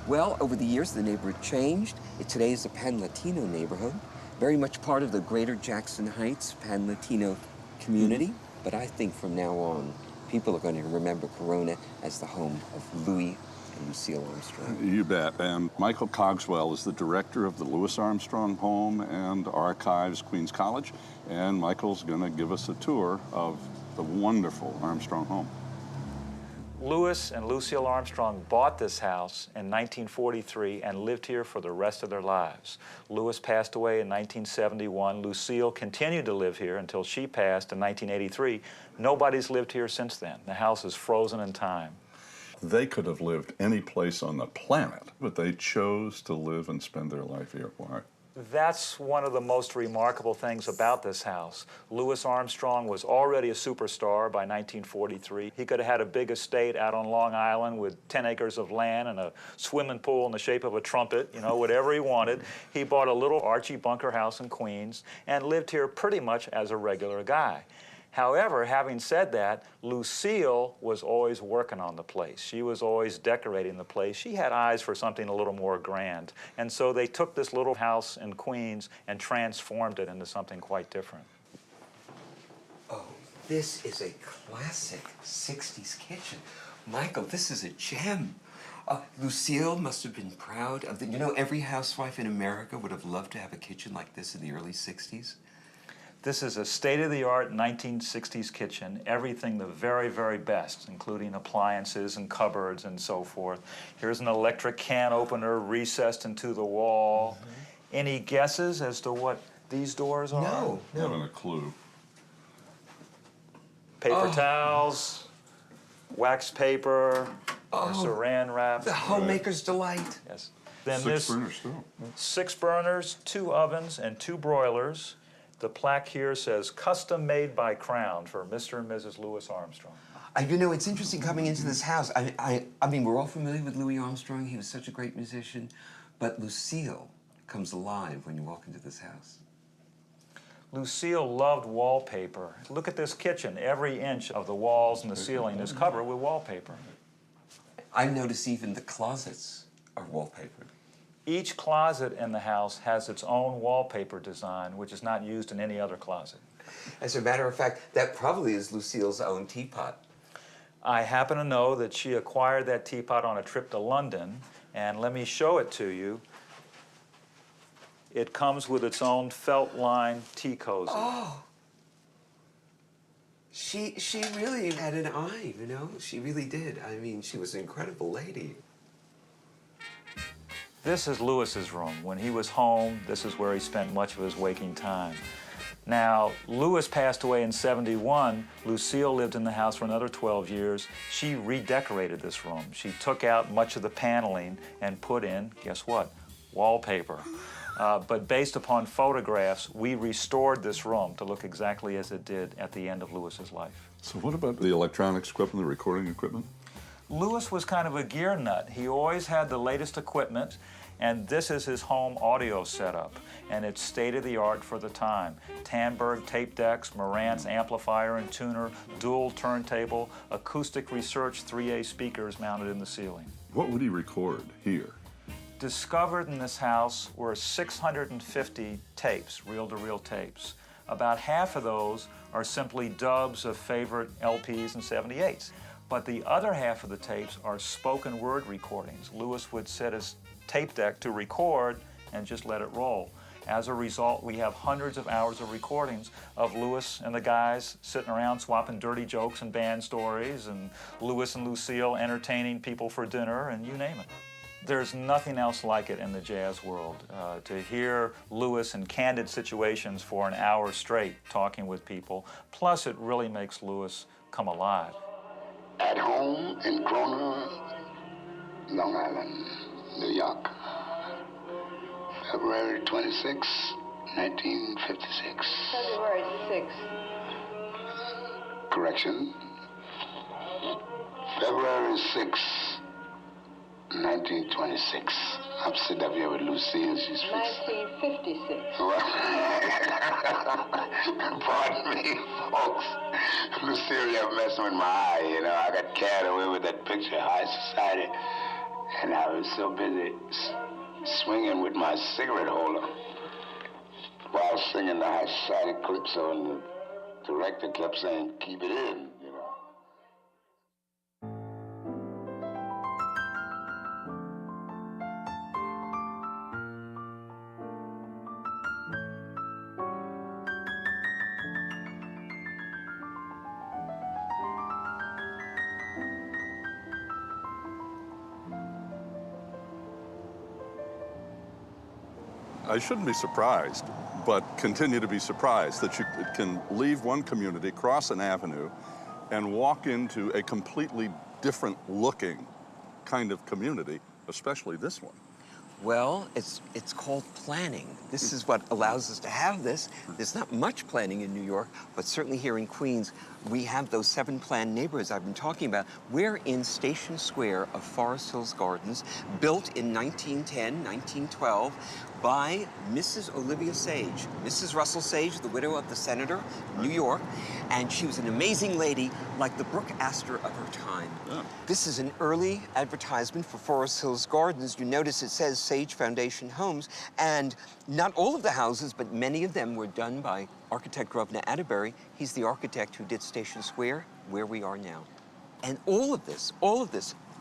Well, over the years, the neighborhood changed. Today is a Pan-Latino neighborhood, very much part of the greater Jackson Heights Pan-Latino community. But I think from now on, people are going to remember Corona as the home of Louis and Lucille Armstrong. You bet. And Michael Cogswell is the director of the Louis Armstrong Home and Archives, Queens College. And Michael's going to give us a tour of the wonderful Armstrong home. Louis and Lucille Armstrong bought this house in 1943 and lived here for the rest of their lives. Louis passed away in 1971. Lucille continued to live here until she passed in 1983. Nobody's lived here since then. The house is frozen in time. They could have lived any place on the planet, but they chose to live and spend their life here. Why? That's one of the most remarkable things about this house. Louis Armstrong was already a superstar by 1943. He could have had a big estate out on Long Island with 10 acres of land and a swimming pool in the shape of a trumpet, you know, whatever he wanted. He bought a little Archie Bunker house in Queens and lived here pretty much as a regular guy. However, having said that, Lucille was always working on the place. She was always decorating the place. She had eyes for something a little more grand. And so they took this little house in Queens and transformed it into something quite different. Oh, this is a classic 60s kitchen. Michael, this is a gem. Lucille must have been proud of you know, every housewife in America would have loved to have a kitchen like this in the early 60s. This is a state-of-the-art 1960s kitchen, everything the very, very best, including appliances and cupboards and so forth. Here's an electric can opener recessed into the wall. Any guesses as to what these doors are? No. I haven't a clue. Paper towels, wax paper, or saran wrap. The homemaker's delight. Yes. Then 6 burners, too. 6 burners, 2 ovens, and 2 broilers. The plaque here says, custom made by Crown for Mr. and Mrs. Louis Armstrong. You know, it's interesting coming into this house. I mean, we're all familiar with Louis Armstrong. He was such a great musician. But Lucille comes alive when you walk into this house. Lucille loved wallpaper. Look at this kitchen. Every inch of the walls and the ceiling is covered with wallpaper. I notice even the closets are wallpapered. Each closet in the house has its own wallpaper design, which is not used in any other closet. As a matter of fact, that probably is Lucille's own teapot. I happen to know that she acquired that teapot on a trip to London, and let me show it to you. It comes with its own felt-lined tea cozy. Oh! She really had an eye, you know? She really did. I mean, she was an incredible lady. This is Louis's room. When he was home, this is where he spent much of his waking time. Now, Louis passed away in '71. Lucille lived in the house for another 12 years. She redecorated this room. She took out much of the paneling and put in, guess what, wallpaper. But based upon photographs, we restored this room to look exactly as it did at the end of Louis's life. So what about the electronics equipment, the recording equipment? Louis was kind of a gear nut. He always had the latest equipment, and this is his home audio setup, and it's state-of-the-art for the time. Tandberg tape decks, Marantz amplifier and tuner, dual turntable, acoustic research 3A speakers mounted in the ceiling. What would he record here? Discovered in this house were 650 tapes, reel-to-reel tapes. About half of those are simply dubs of favorite LPs and 78s. But the other half of the tapes are spoken word recordings. Louis would set his tape deck to record and just let it roll. As a result, we have hundreds of hours of recordings of Louis and the guys sitting around swapping dirty jokes and band stories, and Louis and Lucille entertaining people for dinner, and you name it. There's nothing else like it in the jazz world. To hear Louis in candid situations for an hour straight talking with people, plus it really makes Louis come alive. At home in Corona, Long Island, New York, February 26, 1956. February 6th. Correction. February 6, 1926. I'm sitting up here with Lucille. She's 1956. Pardon me, folks. Lucille, you're messing with my eye. You know, I got carried away with that picture, High Society, and I was so busy swinging with my cigarette holder while singing the High Society calypso, and the director kept saying, "Keep it in," you know. I shouldn't be surprised, but continue to be surprised that you can leave one community, cross an avenue, and walk into a completely different looking kind of community, especially this one. Well, it's called planning. This is what allows us to have this. There's not much planning in New York, but certainly here in Queens, we have those 7 planned neighborhoods I've been talking about. We're in Station Square of Forest Hills Gardens, built in 1910, 1912, by Mrs. Olivia Sage. Mrs. Russell Sage, the widow of the senator, New York, and she was an amazing lady, like the Brooke Astor of her time. Yeah. This is an early advertisement for Forest Hills Gardens. You notice it says Sage Foundation Homes, and not all of the houses, but many of them were done by architect Grosvenor Atterbury. He's the architect who did Station Square, where we are now. And all of this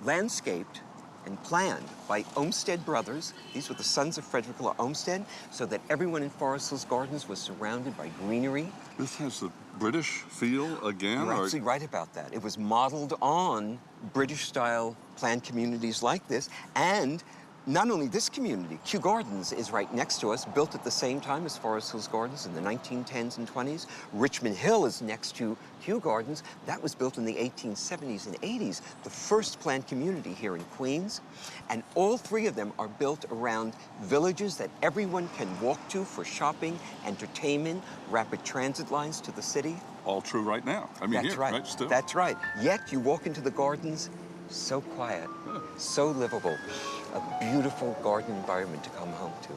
landscaped and planned by Olmsted brothers. These were the sons of Frederick Law Olmsted, so that everyone in Forest Hills Gardens was surrounded by greenery. This has the British feel again? You're absolutely right about that. It was modeled on British-style planned communities like this, and not only this community, Kew Gardens is right next to us, built at the same time as Forest Hills Gardens in the 1910s and 20s. Richmond Hill is next to Kew Gardens. That was built in the 1870s and 80s, the first planned community here in Queens. And all 3 of them are built around villages that everyone can walk to for shopping, entertainment, rapid transit lines to the city. All true right now. I mean, That's here, right. Still. That's right. Yet you walk into the gardens, so quiet, so livable. A beautiful garden environment to come home to.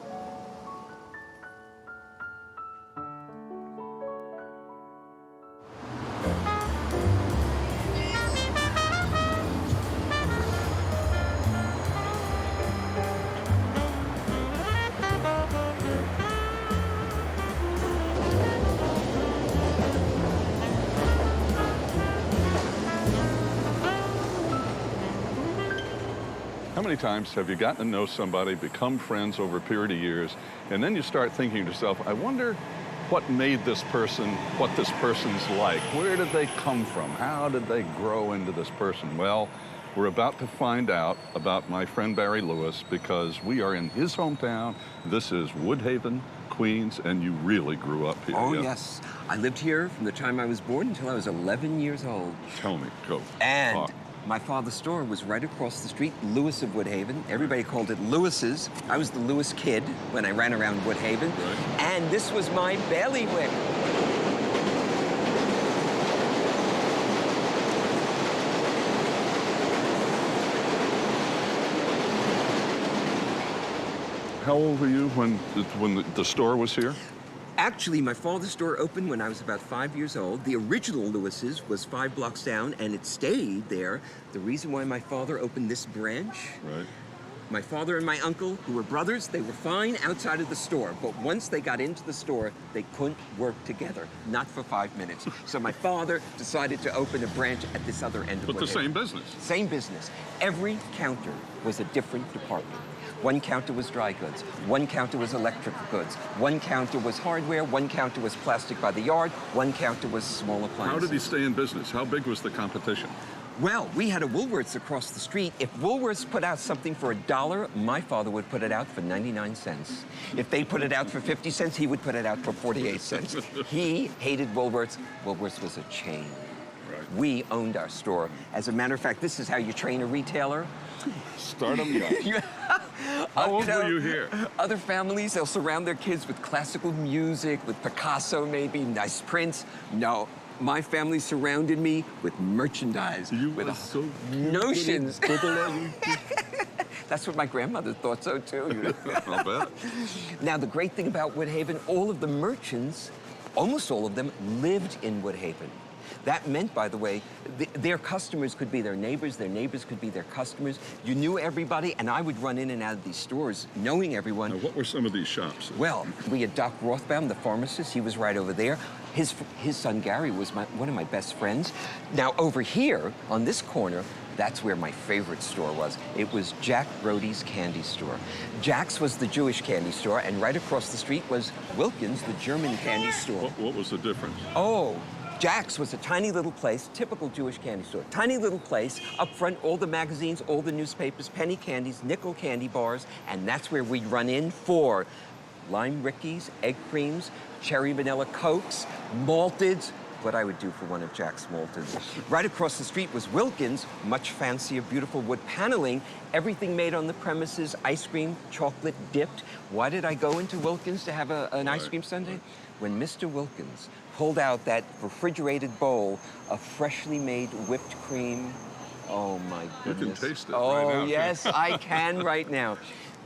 How many times have you gotten to know somebody, become friends over a period of years, and then you start thinking to yourself, I wonder what made this person what this person's like? Where did they come from? How did they grow into this person? Well, we're about to find out about my friend Barry Lewis, because we are in his hometown. This is Woodhaven, Queens, and you really grew up here. Oh, yeah? yes. I lived here from the time I was born until I was 11 years old. Tell me, go. And talk. my father's store was right across the street, Lewis of Woodhaven. Everybody called it Lewis's. I was the Lewis kid when I ran around Woodhaven. Right. And this was my bailiwick. How old were you when the store was here? Actually, my father's store opened when I was about 5 years old. The original Lewis's was 5 blocks down, and it stayed there. The reason why my father opened this branch, Right. my father and my uncle, who were brothers, they were fine outside of the store. But once they got into the store, they couldn't work together, not for 5 minutes. So my father decided to open a branch at this other end of But the Woodhaven. same business. Same business. Every counter was a different department. One counter was dry goods, one counter was electrical goods, one counter was hardware, one counter was plastic by the yard, one counter was small appliances. How did he stay in business? How big was the competition? Well, we had a Woolworths across the street. If Woolworths put out something for $1, my father would put it out for 99 cents. If they put it out for 50 cents, he would put it out for 48 cents. He hated Woolworths. Woolworths was a chain. Right. We owned our store. As a matter of fact, this is how you train a retailer. Start them young. How old were you here? Other families, they'll surround their kids with classical music, with Picasso maybe, nice prints. No, my family surrounded me with merchandise, with so notions. That's what my grandmother thought so too. You know? I'll bet. Now, the great thing about Woodhaven, all of the merchants, almost all of them, lived in Woodhaven. That meant, by the way, their customers could be their neighbors could be their customers. You knew everybody, and I would run in and out of these stores knowing everyone. Now, what were some of these shops? Well, we had Doc Rothbaum, the pharmacist. He was right over there. His son Gary was one of my best friends. Now, over here, on this corner, that's where my favorite store was. It was Jack Brody's candy store. Jack's was the Jewish candy store, and right across the street was Wilkins, the German candy store. What was the difference? Oh, Jack's was a tiny little place, typical Jewish candy store. Tiny little place, up front, all the magazines, all the newspapers, penny candies, nickel candy bars, and that's where we'd run in for lime rickeys, egg creams, cherry vanilla cokes, malteds, what I would do for one of Jack's malteds. Right across the street was Wilkins, much fancier, beautiful wood paneling, everything made on the premises, ice cream, chocolate dipped. Why did I go into Wilkins to have an ice cream sundae? When Mr. Wilkins pulled out that refrigerated bowl of freshly made whipped cream, oh my goodness. You can taste it oh, right now. Yes, I can right now.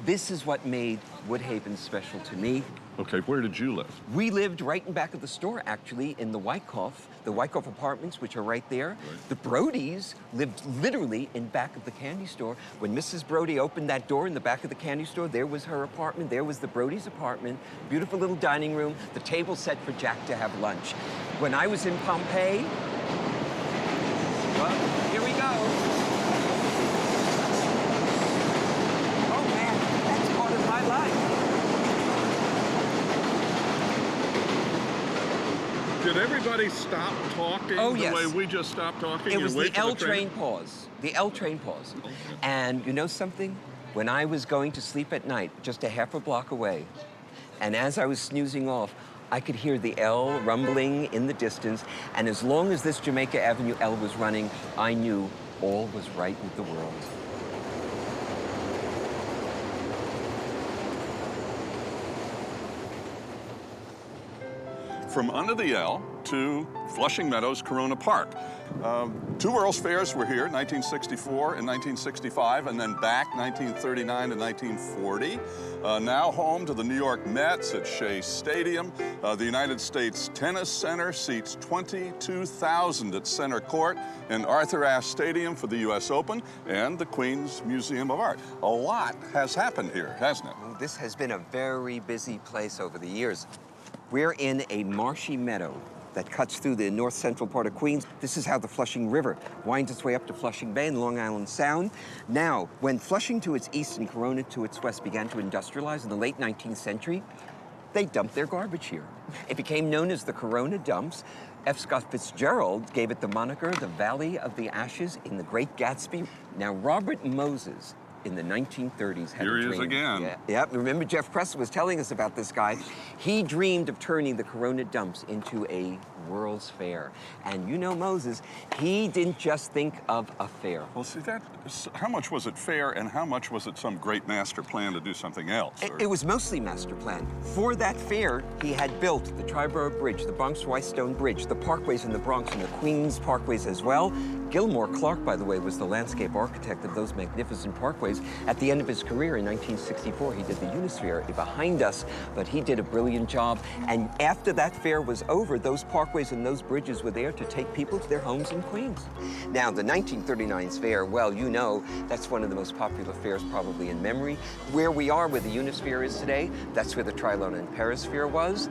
This is what made Woodhaven special to me. Okay, where did you live? We lived right in back of the store, actually, in the Wyckoff apartments, which are right there. Right. The Brodys lived literally in back of the candy store. When Mrs. Brody opened that door in the back of the candy store, there was her apartment, there was the Brodys' apartment, beautiful little dining room, the table set for Jack to have lunch. When I was in Pompeii, well, here we go. Oh man, that's part of my life. Did everybody stop talking the way we just stopped talking? It was the L train pause. The L train pause. And you know something? When I was going to sleep at night, just a half a block away, and as I was snoozing off, I could hear the L rumbling in the distance, and as long as this Jamaica Avenue L was running, I knew all was right with the world. From under the L to Flushing Meadows, Corona Park. Two World's Fairs were here, 1964 and 1965, and then back 1939 and 1940. Now home to the New York Mets at Shea Stadium. The United States Tennis Center seats 22,000 at Center Court, and Arthur Ashe Stadium for the U.S. Open, and the Queens Museum of Art. A lot has happened here, hasn't it? This has been a very busy place over the years. We're in a marshy meadow that cuts through the north central part of Queens. This is how the Flushing River winds its way up to Flushing Bay and Long Island Sound. Now, when Flushing to its east and Corona to its west began to industrialize in the late 19th century, they dumped their garbage here. It became known as the Corona Dumps. F. Scott Fitzgerald gave it the moniker, the Valley of the Ashes in The Great Gatsby. Now, Robert Moses in the 1930s had a dream. Here he is again. Yeah, remember Jeff Preston was telling us about this guy. He dreamed of turning the Corona Dumps into a World's Fair. And you know Moses, he didn't just think of a fair. Well, see, how much was it fair and how much was it some great master plan to do something else? It was mostly master plan. For that fair, he had built the Triborough Bridge, the Bronx-Whitestone Bridge, the parkways in the Bronx and the Queens parkways as well. Gilmore Clark, by the way, was the landscape architect of those magnificent parkways. At the end of his career in 1964, he did the Unisphere behind us, but he did a brilliant job. And after that fair was over, those parkways and those bridges were there to take people to their homes in Queens. Now, the 1939 fair, well, you know, that's one of the most popular fairs probably in memory. Where we are, where the Unisphere is today, that's where the Trilon and Paris Fair was.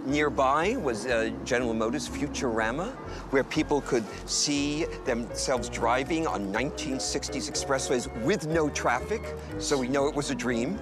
Nearby was General Motors Futurama, where people could see themselves driving on 1960s expressways with no traffic, so we know it was a dream.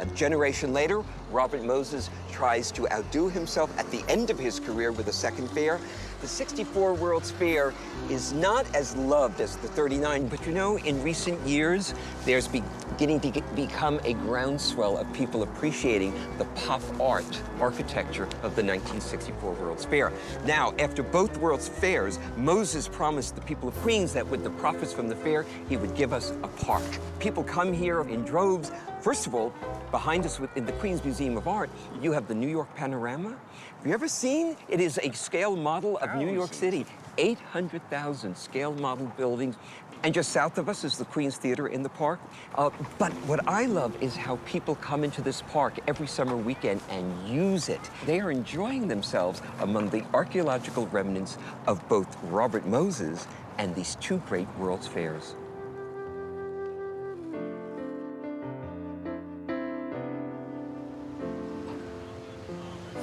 A generation later, Robert Moses tries to outdo himself at the end of his career with a second fair. The 64 World's Fair is not as loved as the 39, but you know, in recent years, there's beginning to become a groundswell of people appreciating the pop art architecture of the 1964 World's Fair. Now, after both World's Fairs, Moses promised the people of Queens that with the profits from the fair, he would give us a park. People come here in droves. First of all, behind us in the Queens Museum of Art, you have the New York Panorama. Have you ever seen? It is a scale model of New York City. 800,000 scale model buildings. And just south of us is the Queens Theater in the park. But what I love is how people come into this park every summer weekend and use it. They are enjoying themselves among the archaeological remnants of both Robert Moses and these two great World's Fairs.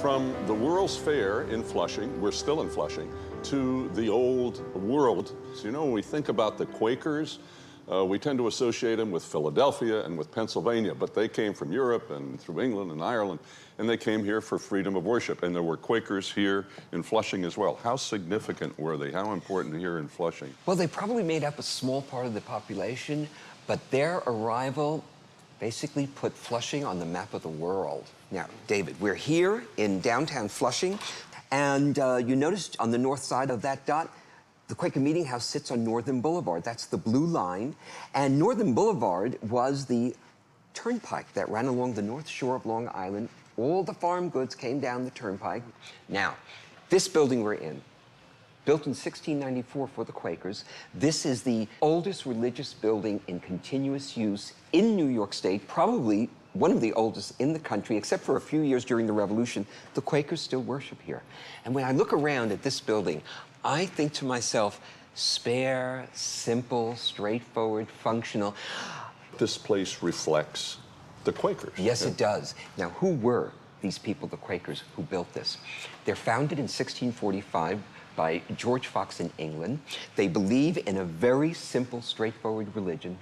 From the World's Fair in Flushing, we're still in Flushing, to the old world. So, you know, when we think about the Quakers, we tend to associate them with Philadelphia and with Pennsylvania, but they came from Europe and through England and Ireland, and they came here for freedom of worship. And there were Quakers here in Flushing as well. How significant were they? How important here in Flushing? Well, they probably made up a small part of the population, but their arrival basically put Flushing on the map of the world. Now, David, we're here in downtown Flushing, and you noticed on the north side of that dot, the Quaker Meeting House sits on Northern Boulevard. That's the blue line. And Northern Boulevard was the turnpike that ran along the north shore of Long Island. All the farm goods came down the turnpike. Now, this building we're in, built in 1694 for the Quakers, this is the oldest religious building in continuous use in New York State, probably one of the oldest in the country, except for a few years during the Revolution. The Quakers still worship here. And when I look around at this building, I think to myself, spare, simple, straightforward, functional. This place reflects the Quakers. Yes, it does. Now, who were these people, the Quakers, who built this? They're founded in 1645 by George Fox in England. They believe in a very simple, straightforward religion.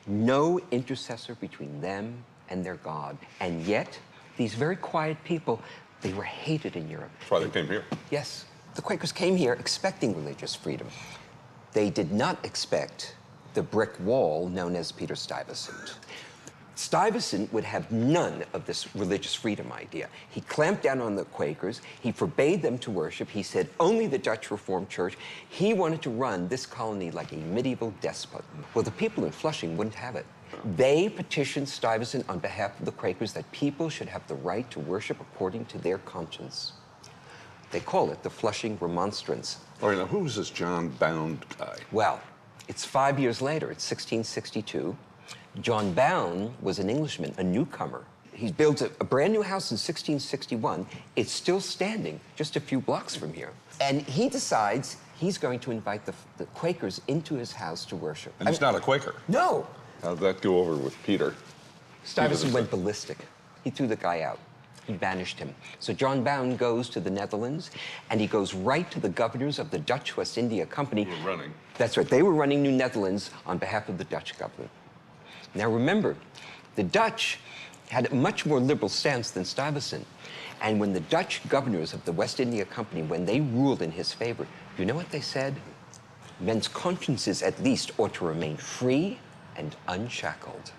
No intercessor between them and their God. And yet, these very quiet people, they were hated in Europe. That's why they came here. Yes. The Quakers came here expecting religious freedom. They did not expect the brick wall known as Peter Stuyvesant. Stuyvesant would have none of this religious freedom idea. He clamped down on the Quakers. He forbade them to worship. He said only the Dutch Reformed Church. He wanted to run this colony like a medieval despot. Well, the people in Flushing wouldn't have it. They petitioned Stuyvesant on behalf of the Quakers that people should have the right to worship according to their conscience. They call it the Flushing Remonstrance. All right, now who was this John Bound guy? Well, it's 5 years later. It's 1662. John Bound was an Englishman, a newcomer. He builds a brand new house in 1661. It's still standing just a few blocks from here. And he decides he's going to invite the Quakers into his house to worship. And he's not a Quaker. No. How'd that go over with Peter? Stuyvesant went ballistic. He threw the guy out. He banished him. So John Bound goes to the Netherlands, and he goes right to the governors of the Dutch West India Company. They were running. That's right. They were running New Netherlands on behalf of the Dutch government. Now remember, the Dutch had a much more liberal stance than Stuyvesant. And when the Dutch governors of the West India Company, when they ruled in his favor, you know what they said? Men's consciences at least ought to remain free and unshackled.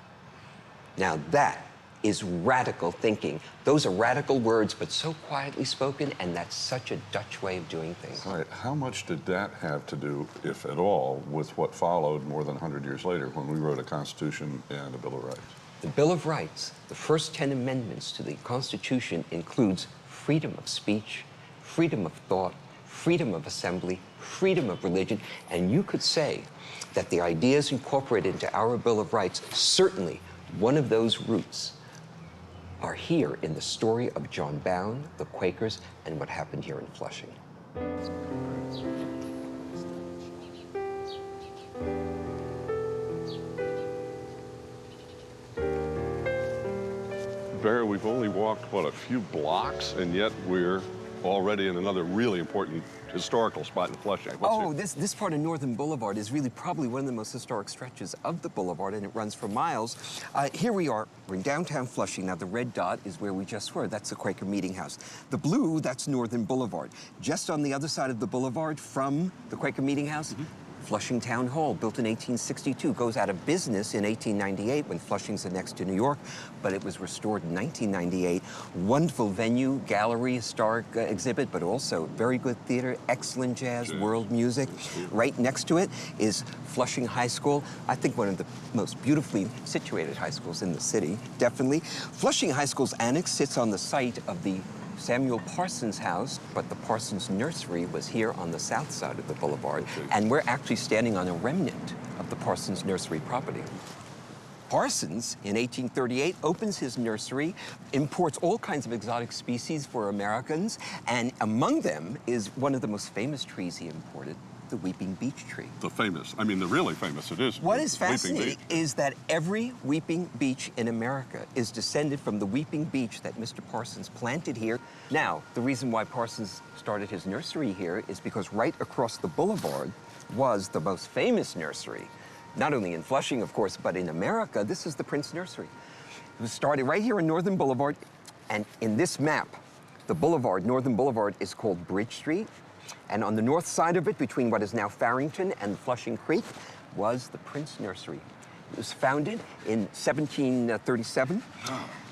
Now that is radical thinking. Those are radical words, but so quietly spoken, and that's such a Dutch way of doing things. All right, how much did that have to do, if at all, with what followed more than 100 years later when we wrote a Constitution and a Bill of Rights? The Bill of Rights, the first 10 amendments to the Constitution, includes freedom of speech, freedom of thought, freedom of assembly, freedom of religion, and you could say that the ideas incorporated into our Bill of Rights, certainly one of those roots, are here in the story of John Bound, the Quakers, and what happened here in Flushing. Barry, we've only walked, what, a few blocks, and yet we're already in another really important historical spot in Flushing. This part of Northern Boulevard is really probably one of the most historic stretches of the boulevard, and it runs for miles. Here we are, we're in downtown Flushing. Now the red dot is where we just were. That's the Quaker Meeting House. The blue, that's Northern Boulevard. Just on the other side of the boulevard from the Quaker Meeting House, Flushing Town Hall, built in 1862, goes out of business in 1898 when Flushing's annexed to New York, but it was restored in 1998. Wonderful venue, gallery, historic exhibit, but also very good theater, excellent jazz, world music. Right next to it is Flushing High School. I think one of the most beautifully situated high schools in the city, definitely. Flushing High School's annex sits on the site of the Samuel Parsons' house, but the Parsons nursery was here on the south side of the boulevard, and we're actually standing on a remnant of the Parsons nursery property. Parsons, in 1838, opens his nursery, imports all kinds of exotic species for Americans, and among them is one of the most famous trees he imported, the weeping beech tree. The famous, I mean the really famous it is. What is fascinating is that every weeping beech in America is descended from the weeping beech that Mr. Parsons planted here. Now, the reason why Parsons started his nursery here is because right across the boulevard was the most famous nursery, not only in Flushing, of course, but in America. This is the Prince Nursery. It was started right here in Northern Boulevard, and in this map, the boulevard, Northern Boulevard, is called Bridge Street. And on the north side of it, between what is now Farrington and Flushing Creek, was the Prince Nursery. It was founded in 1737,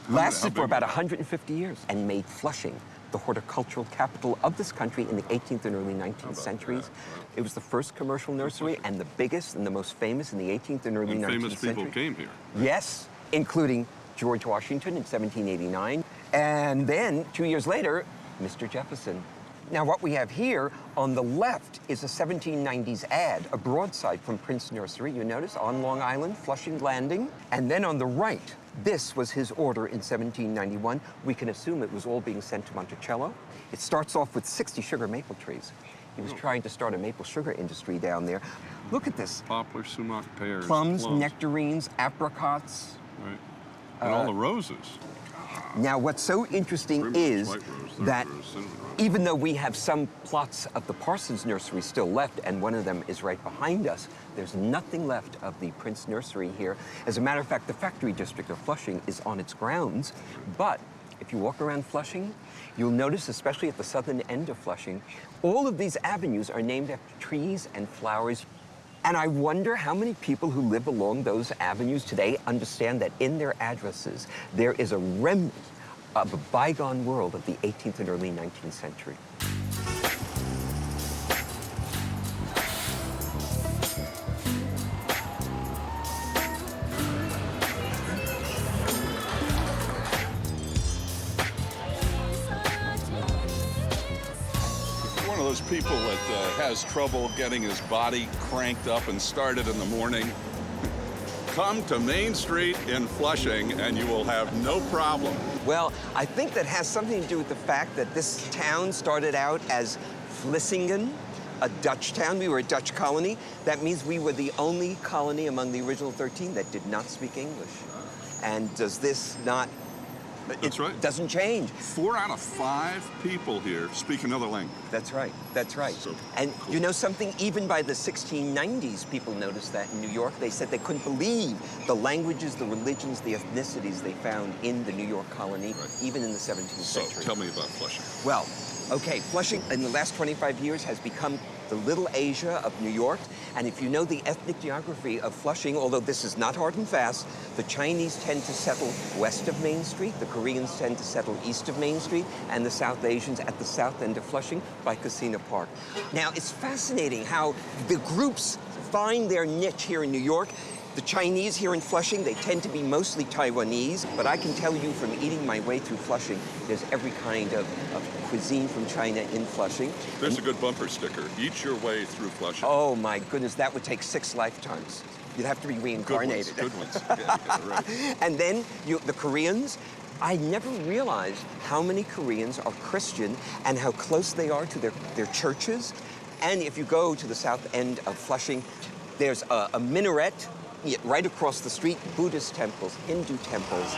lasted for about 150 years, and made Flushing the horticultural capital of this country in the 18th and early 19th centuries. It was the first commercial nursery and the biggest and the most famous in the 18th and early 19th famous century. people came here. Yes, including George Washington in 1789. And then, 2 years later, Mr. Jefferson. Now, what we have here on the left is a 1790s ad, a broadside from Prince Nursery, you notice, on Long Island, Flushing Landing. And then on the right, this was his order in 1791. We can assume it was all being sent to Monticello. It starts off with 60 sugar maple trees. He was trying to start a maple sugar industry down there. Look at this. Poplar, sumac, pears, plums, nectarines, apricots. Right. And all the roses. Now, what's so interesting is that even though we have some plots of the Parsons Nursery still left, and one of them is right behind us, there's nothing left of the Prince Nursery here. As a matter of fact, the factory district of Flushing is on its grounds, but if you walk around Flushing, you'll notice, especially at the southern end of Flushing, all of these avenues are named after trees and flowers. And I wonder how many people who live along those avenues today understand that in their addresses, there is a remnant of a bygone world of the 18th and early 19th century. Those people that has trouble getting his body cranked up and started in the morning, come to Main Street in Flushing and you will have no problem. Well, I think that has something to do with the fact that this town started out as Vlissingen, a Dutch town. We were a Dutch colony. That means we were the only colony among the original 13 that did not speak English. And does this not... That's right. Doesn't change. 4 out of 5 people here speak another language. That's right. That's right. So and cool. You know something? Even by the 1690s, people noticed that in New York. They said they couldn't believe the languages, the religions, the ethnicities they found in the New York colony, even in the 17th century. So tell me about Flushing. Well, okay, Flushing in the last 25 years has become the Little Asia of New York. And if you know the ethnic geography of Flushing, although this is not hard and fast, the Chinese tend to settle west of Main Street, the Koreans tend to settle east of Main Street, and the South Asians at the south end of Flushing by Casino Park. Now, it's fascinating how the groups find their niche here in New York. The Chinese here in Flushing, they tend to be mostly Taiwanese, but I can tell you from eating my way through Flushing, there's every kind of cuisine from China in Flushing. There's a good bumper sticker. Eat your way through Flushing. Oh my goodness, that would take 6 lifetimes. You'd have to be reincarnated. Good ones. Yeah, right. And then the Koreans, I never realized how many Koreans are Christian and how close they are to their churches. And if you go to the south end of Flushing, there's a minaret right across the street, Buddhist temples, Hindu temples.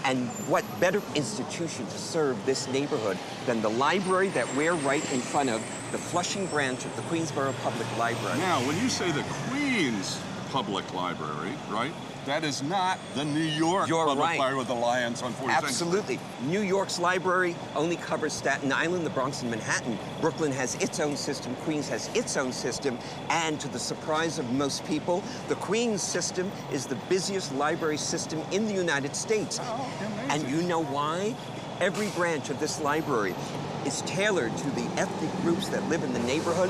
And what better institution to serve this neighborhood than the library that we're right in front of, the Flushing branch of the Queensborough Public Library. Now, when you say the Queens Public Library, right? That is not the New York Public Library with the lions on 42nd Absolutely. New York's library only covers Staten Island, the Bronx, and Manhattan. Brooklyn has its own system. Queens has its own system. And to the surprise of most people, the Queens system is the busiest library system in the United States. Oh, and you know why? Every branch of this library is tailored to the ethnic groups that live in the neighborhood.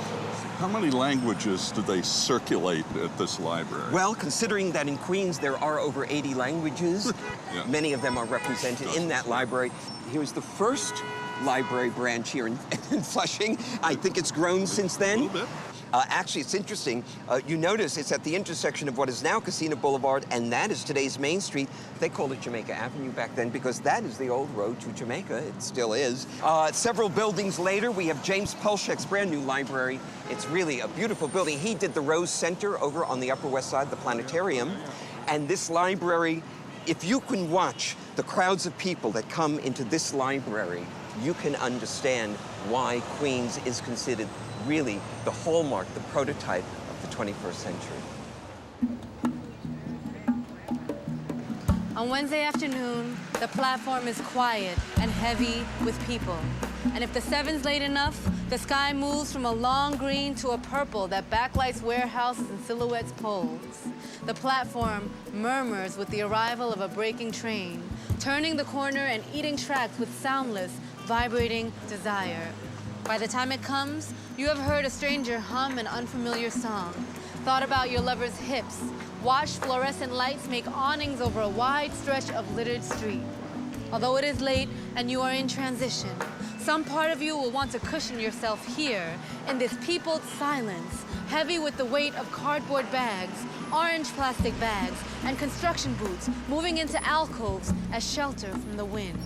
How many languages do they circulate at this library? Well, considering that in Queens there are over 80 languages, Yeah. many of them are represented in that library. Here's the first library branch here in Flushing. I think it's grown since then. A little bit. Actually, it's interesting. You notice it's at the intersection of what is now Casino Boulevard, and that is today's Main Street. They called it Jamaica Avenue back then because that is the old road to Jamaica. It still is. Several buildings later, we have James Polshek's brand new library. It's really a beautiful building. He did the Rose Center over on the Upper West Side, the planetarium. And this library, if you can watch the crowds of people that come into this library, you can understand why Queens is considered really the hallmark, the prototype of the 21st century. On Wednesday afternoon, the platform is quiet and heavy with people. And if the 7's late enough, the sky moves from a long green to a purple that backlights warehouses and silhouettes poles. The platform murmurs with the arrival of a breaking train, turning the corner and eating tracks with soundless, vibrating desire. By the time it comes, you have heard a stranger hum an unfamiliar song, thought about your lover's hips, watched fluorescent lights make awnings over a wide stretch of littered street. Although it is late and you are in transition, some part of you will want to cushion yourself here in this peopled silence, heavy with the weight of cardboard bags, orange plastic bags, and construction boots moving into alcoves as shelter from the wind.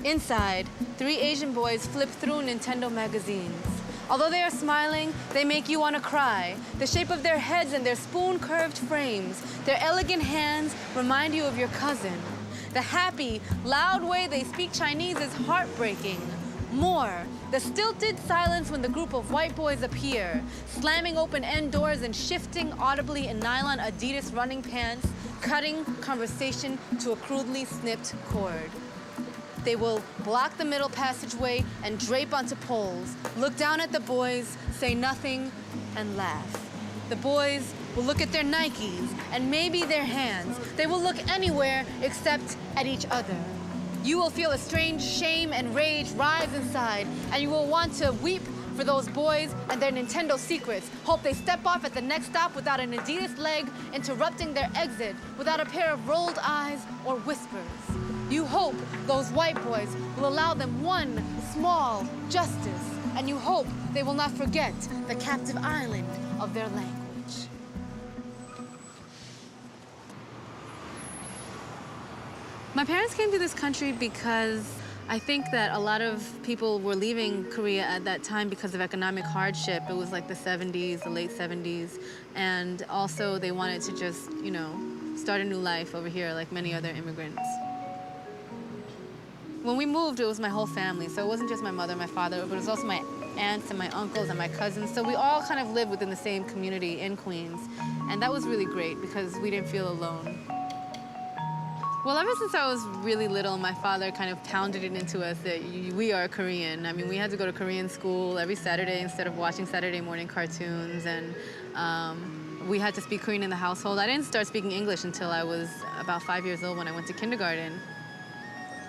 Inside, 3 Asian boys flip through Nintendo magazines. Although they are smiling, they make you want to cry. The shape of their heads and their spoon-curved frames, their elegant hands remind you of your cousin. The happy, loud way they speak Chinese is heartbreaking. More, the stilted silence when the group of white boys appear, slamming open end doors and shifting audibly in nylon Adidas running pants, cutting conversation to a crudely snipped chord. They will block the middle passageway and drape onto poles, look down at the boys, say nothing, and laugh. The boys will look at their Nikes and maybe their hands. They will look anywhere except at each other. You will feel a strange shame and rage rise inside, and you will want to weep for those boys and their Nintendo secrets. Hope they step off at the next stop without an Adidas leg interrupting their exit, without a pair of rolled eyes or whispers. You hope those white boys will allow them one small justice, and you hope they will not forget the captive island of their language. My parents came to this country because I think that a lot of people were leaving Korea at that time because of economic hardship. It was like the 70s, the late 70s, and also they wanted to just, you know, start a new life over here like many other immigrants. When we moved, it was my whole family, so it wasn't just my mother and my father, but it was also my aunts and my uncles and my cousins, so we all kind of lived within the same community in Queens, and that was really great because we didn't feel alone. Well, ever since I was really little, my father kind of pounded it into us that we are Korean. I mean, we had to go to Korean school every Saturday instead of watching Saturday morning cartoons, and we had to speak Korean in the household. I didn't start speaking English until I was about 5 years old when I went to kindergarten.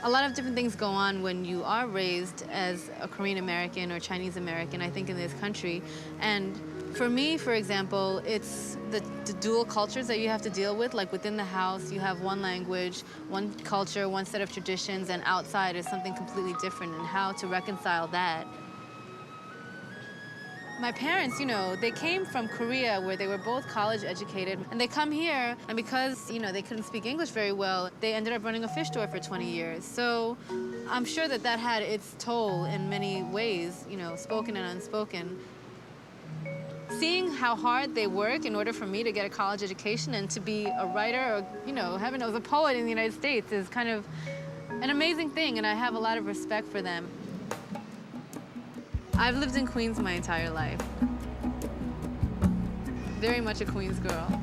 A lot of different things go on when you are raised as a Korean American or Chinese American, I think, in this country. And for me, for example, it's the dual cultures that you have to deal with. Like within the house, you have one language, one culture, one set of traditions, and outside is something completely different, and how to reconcile that. My parents, you know, they came from Korea where they were both college educated, and they come here, and because, you know, they couldn't speak English very well, they ended up running a fish store for 20 years. So I'm sure that that had its toll in many ways, you know, spoken and unspoken. seeing how hard they work in order for me to get a college education and to be a writer or, you know, heaven knows, a poet in the United States is kind of an amazing thing, and I have a lot of respect for them. I've lived in Queens my entire life. Very much a Queens girl.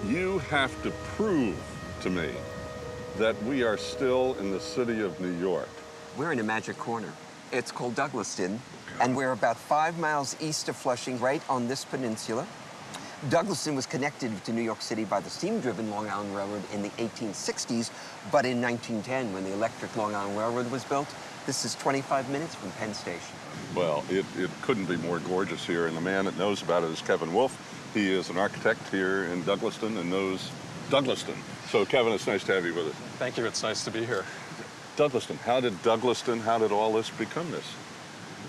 You have to prove to me that we are still in the city of New York. We're in a magic corner. It's called Douglaston, and we're about 5 miles east of Flushing, right on this peninsula. Douglaston was connected to New York City by the steam-driven Long Island Railroad in the 1860s, but in 1910, when the electric Long Island Railroad was built, this is 25 minutes from Penn Station. Well, it couldn't be more gorgeous here, and the man that knows about it is Kevin Wolf. He is an architect here in Douglaston and knows Douglaston. So, Kevin, it's nice to have you with us. Thank you. It's nice to be here. Douglaston, how did all this become this?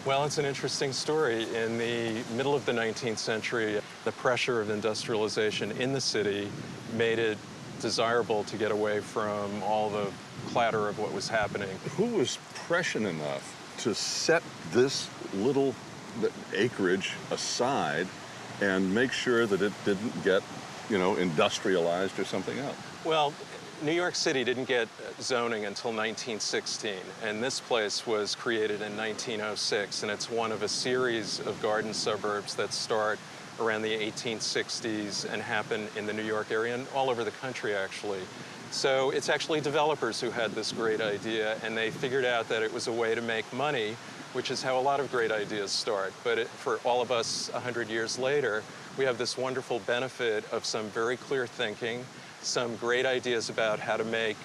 Well, it's an interesting story. In the middle of the 19th century, the pressure of industrialization in the city made it desirable to get away from all the clatter of what was happening. Who was prescient enough to set this little acreage aside and make sure that it didn't get, you know, industrialized or something else? Well, New York City didn't get zoning until 1916, and this place was created in 1906, and it's one of a series of garden suburbs that start around the 1860s and happen in the New York area and all over the country, actually. So it's actually developers who had this great idea, and they figured out that it was a way to make money, which is how a lot of great ideas start. But for all of us 100 years later, we have this wonderful benefit of some very clear thinking, some great ideas about how to make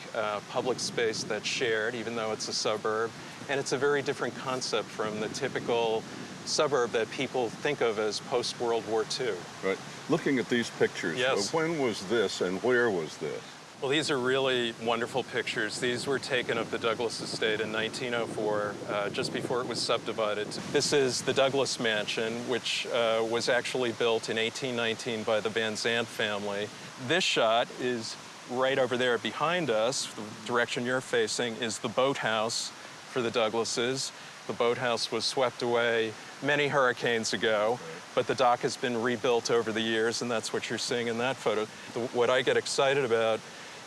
public space that's shared, even though it's a suburb. And it's a very different concept from the typical suburb that people think of as post-World War II. Right. Looking at these pictures, yes. When was this and where was this? Well, these are really wonderful pictures. These were taken of the Douglas estate in 1904, just before it was subdivided. This is the Douglas Mansion, which was actually built in 1819 by the Van Zandt family. This shot is right over there behind us. The direction you're facing is the boathouse for the Douglases. The boathouse was swept away many hurricanes ago, but the dock has been rebuilt over the years, and that's what you're seeing in that photo. What I get excited about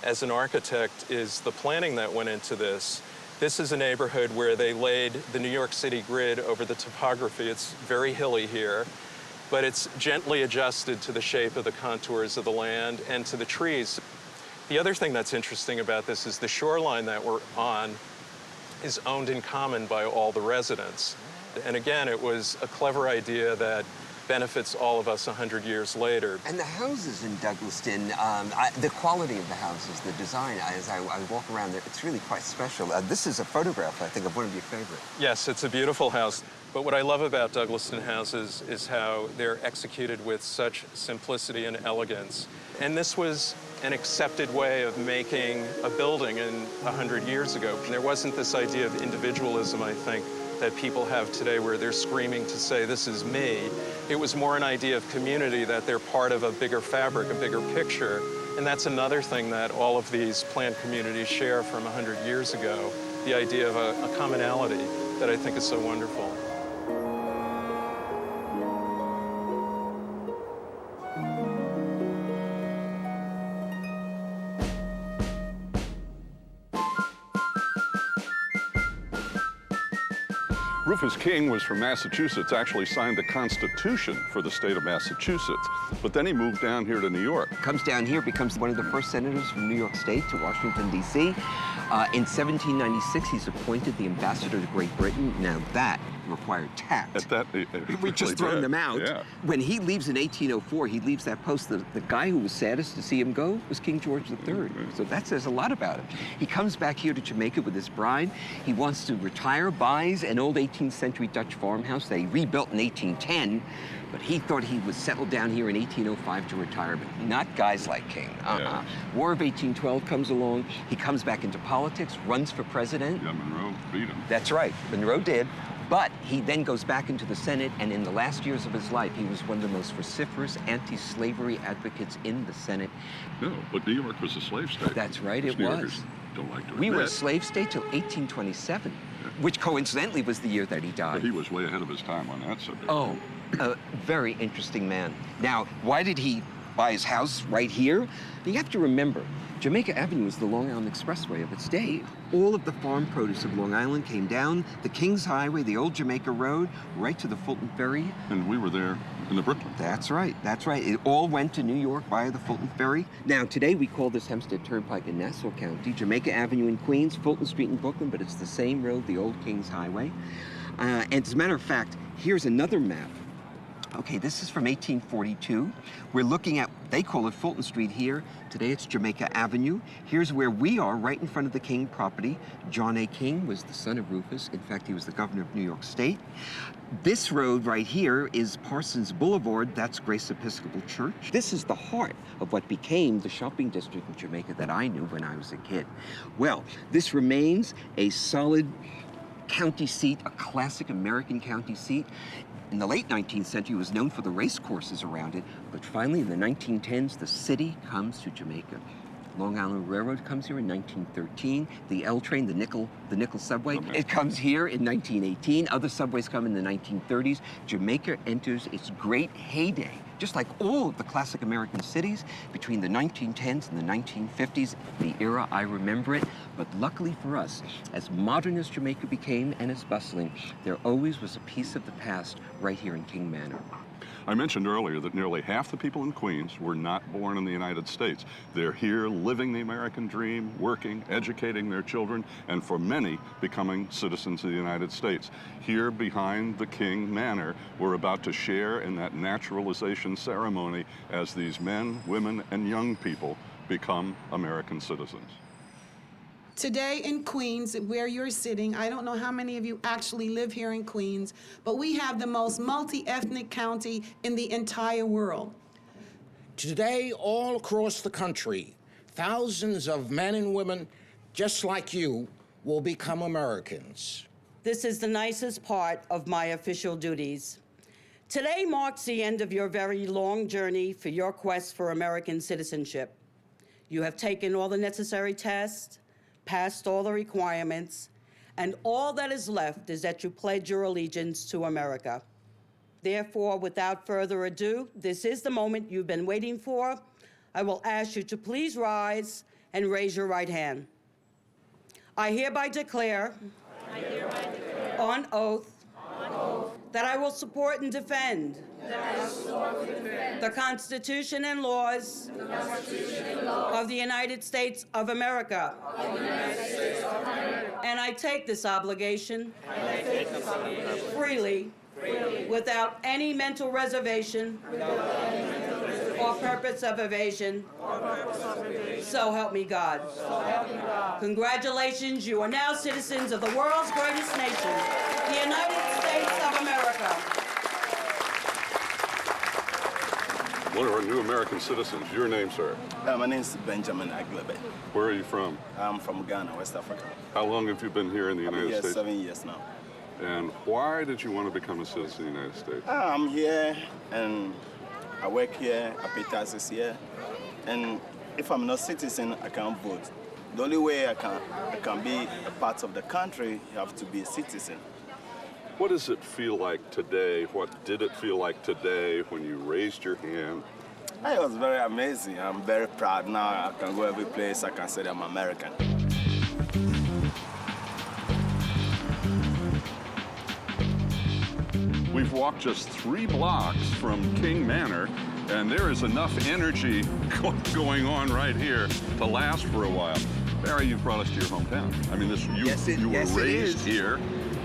as an architect is the planning that went into this. This is a neighborhood where they laid the New York City grid over the topography. It's very hilly here, but it's gently adjusted to the shape of the contours of the land and to the trees. The other thing that's interesting about this is the shoreline that we're on is owned in common by all the residents. And again, it was a clever idea that benefits all of us 100 years later. And the houses in Douglaston, the quality of the houses, the design, as I walk around there, it's really quite special. This is a photograph, I think, of one of your favorites. Yes, it's a beautiful house. But what I love about Douglaston houses is how they're executed with such simplicity and elegance. And this was an accepted way of making a building 100 years ago. And there wasn't this idea of individualism, I think, that people have today where they're screaming to say, this is me. It was more an idea of community, that they're part of a bigger fabric, a bigger picture. And that's another thing that all of these planned communities share from 100 years ago, the idea of a commonality that I think is so wonderful. Rufus King was from Massachusetts, actually signed the Constitution for the state of Massachusetts, but then he moved down here to New York. Comes down here, becomes one of the first senators from New York State to Washington, D.C. In 1796, he's appointed the ambassador to Great Britain. Now that required tact. At that, We just thrown them out. Yeah. When he leaves in 1804, he leaves that post. The guy who was saddest to see him go was King George III. So that says a lot about him. He comes back here to Jamaica with his bride. He wants to retire, buys an old 18th century Dutch farmhouse that he rebuilt in 1810. But he thought he would settle down here in 1805 to retire, but not guys like King. Yeah. War of 1812 comes along. He comes back into politics, runs for president. Yeah, Monroe beat him. That's right, Monroe did. But he then goes back into the Senate, and in the last years of his life, he was one of the most vociferous anti-slavery advocates in the Senate. No, but New York was a slave state. That's right, Which it New was. Yorkers don't like to We were a admit. slave state till 1827, which coincidentally was the year that he died. But he was way ahead of his time on that subject. Oh, a very interesting man. Now, why did he buy his house right here? You have to remember, Jamaica Avenue was the Long Island Expressway of its day. All of the farm produce of Long Island came down the Kings Highway, the old Jamaica Road, right to the Fulton Ferry. And we were there in the Brooklyn. That's right, that's right. It all went to New York via the Fulton Ferry. Now, today we call this Hempstead Turnpike in Nassau County, Jamaica Avenue in Queens, Fulton Street in Brooklyn, but it's the same road, the old Kings Highway. And as a matter of fact, here's another map. Okay, this is from 1842. We're looking at, they call it Fulton Street here. Today it's Jamaica Avenue. Here's where we are, right in front of the King property. John A. King was the son of Rufus. In fact, he was the governor of New York State. This road right here is Parsons Boulevard. That's Grace Episcopal Church. This is the heart of what became the shopping district of Jamaica that I knew when I was a kid. Well, this remains a solid county seat, a classic American county seat. In the late 19th century, it was known for the race courses around it, but finally in the 1910s, the city comes to Jamaica. Long Island Railroad comes here in 1913. The L train, the nickel subway, it comes here in 1918. Other subways come in the 1930s. Jamaica enters its great heyday, just like all of the classic American cities, between the 1910s and the 1950s, the era, I remember it. But luckily for us, as modern as Jamaica became and as bustling, there always was a piece of the past right here in King Manor. I mentioned earlier that nearly half the people in Queens were not born in the United States. They're here living the American dream, working, educating their children, and for many, becoming citizens of the United States. Here behind the King Manor, we're about to share in that naturalization ceremony as these men, women, and young people become American citizens. Today in Queens, where you're sitting, I don't know how many of you actually live here in Queens, but we have the most multi-ethnic county in the entire world. Today, all across the country, thousands of men and women just like you will become Americans. This is the nicest part of my official duties. Today marks the end of your very long journey for your quest for American citizenship. You have taken all the necessary tests, passed all the requirements, and all that is left is that you pledge your allegiance to America. Therefore, without further ado, this is the moment you've been waiting for. I will ask you to please rise and raise your right hand. I hereby declare, on oath, that I will support and defend the Constitution and laws of the United States of America. And I take this obligation freely, without any mental reservation or purpose of evasion. So help me God. Congratulations, you are now citizens of the world's greatest nation, the United States of America. One of our new American citizens. Your name, sir? My name is Benjamin Aglebe. Where are you from? I'm from Ghana, West Africa. How long have you been here in the United States? 7 years now. And why did you want to become a citizen of the United States? I'm here and I work here, I pay taxes here. And if I'm not a citizen, I can't vote. The only way I can be a part of the country, you have to be a citizen. What does it feel like today? What did it feel like today when you raised your hand? It was very amazing. I'm very proud now. I can go every place. I can say that I'm American. We've walked just 3 blocks from King Manor, and there is enough energy going on right here to last for a while. Barry, you brought us to your hometown. I mean, you were raised here.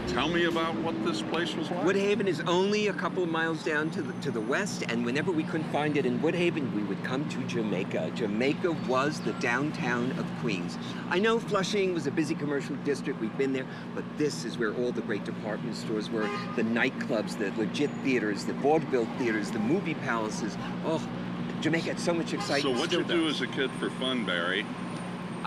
Tell me about what this place was like. Woodhaven is only a couple of miles down to the west, and whenever we couldn't find it in Woodhaven, we would come to Jamaica. Jamaica was the downtown of Queens. I know Flushing was a busy commercial district, we've been there, but this is where all the great department stores were, the nightclubs, the legit theaters, the vaudeville theaters, the movie palaces. Oh, Jamaica had so much excitement. So what'd you do as a kid for fun, Barry?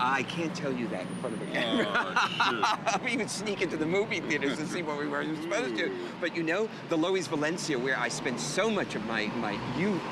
I can't tell you that in front of a camera. We would sneak into the movie theaters to see what we were supposed to. But you know, the Loews Valencia, where I spent so much of my youth,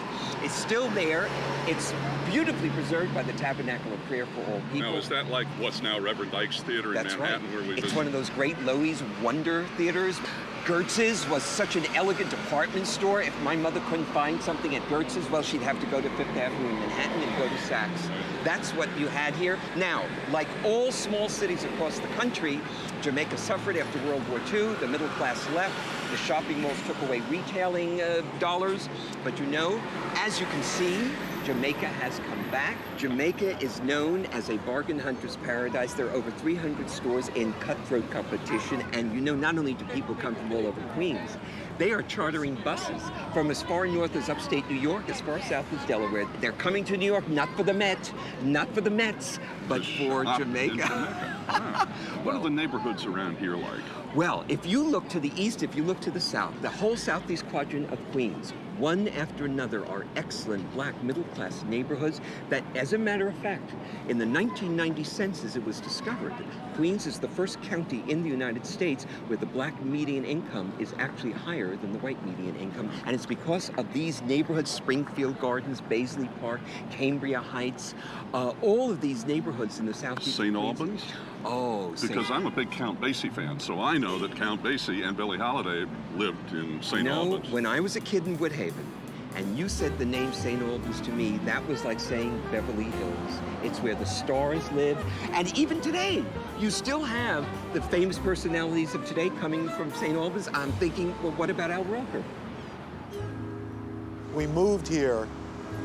is still there. It's beautifully preserved by the Tabernacle of Prayer for All People. Now, is that like what's now Reverend Dyke's Theater in Manhattan? Right. Where we It's visit? one of those great Loews Wonder theaters. Gertz's was such an elegant department store. If my mother couldn't find something at Gertz's, well, she'd have to go to Fifth Avenue in Manhattan and go to Saks. That's what you had here. Now, like all small cities across the country, Jamaica suffered after World War II. The middle class left. The shopping malls took away retailing dollars. But you know, as you can see, Jamaica has come back. Jamaica is known as a bargain hunter's paradise. There are over 300 stores in cutthroat competition. And you know, not only do people come from all over Queens, they are chartering buses from as far north as upstate New York, as far south as Delaware. They're coming to New York, not for the Mets, but for Jamaica. What are the neighborhoods around here like? Well, if you look to the east, if you look to the south, the whole southeast quadrant of Queens, one after another are excellent black middle-class neighborhoods that, as a matter of fact, in the 1990 census, it was discovered that Queens is the first county in the United States where the black median income is actually higher than the white median income. And it's because of these neighborhoods, Springfield Gardens, Baisley Park, Cambria Heights, all of these neighborhoods in the southeast. St. Albans? Oh, because I'm a big Count Basie fan, so I know that Count Basie and Billie Holiday lived in St. Albans. When I was a kid in Woodhaven, and you said the name St. Albans to me, that was like saying Beverly Hills. It's where the stars live. And even today, you still have the famous personalities of today coming from St. Albans. I'm thinking, well, what about Al Roker? We moved here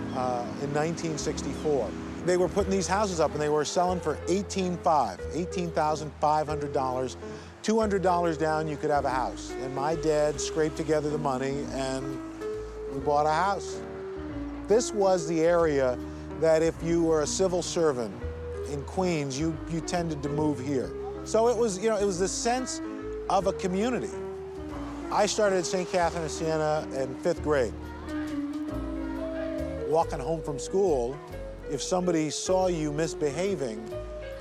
in 1964. They were putting these houses up and they were selling for $18,500. $200 down, you could have a house. And my dad scraped together the money and we bought a house. This was the area that if you were a civil servant in Queens, you tended to move here. So it was, you know, it was the sense of a community. I started at St. Catherine of Siena in 5th grade. Walking home from school, if somebody saw you misbehaving,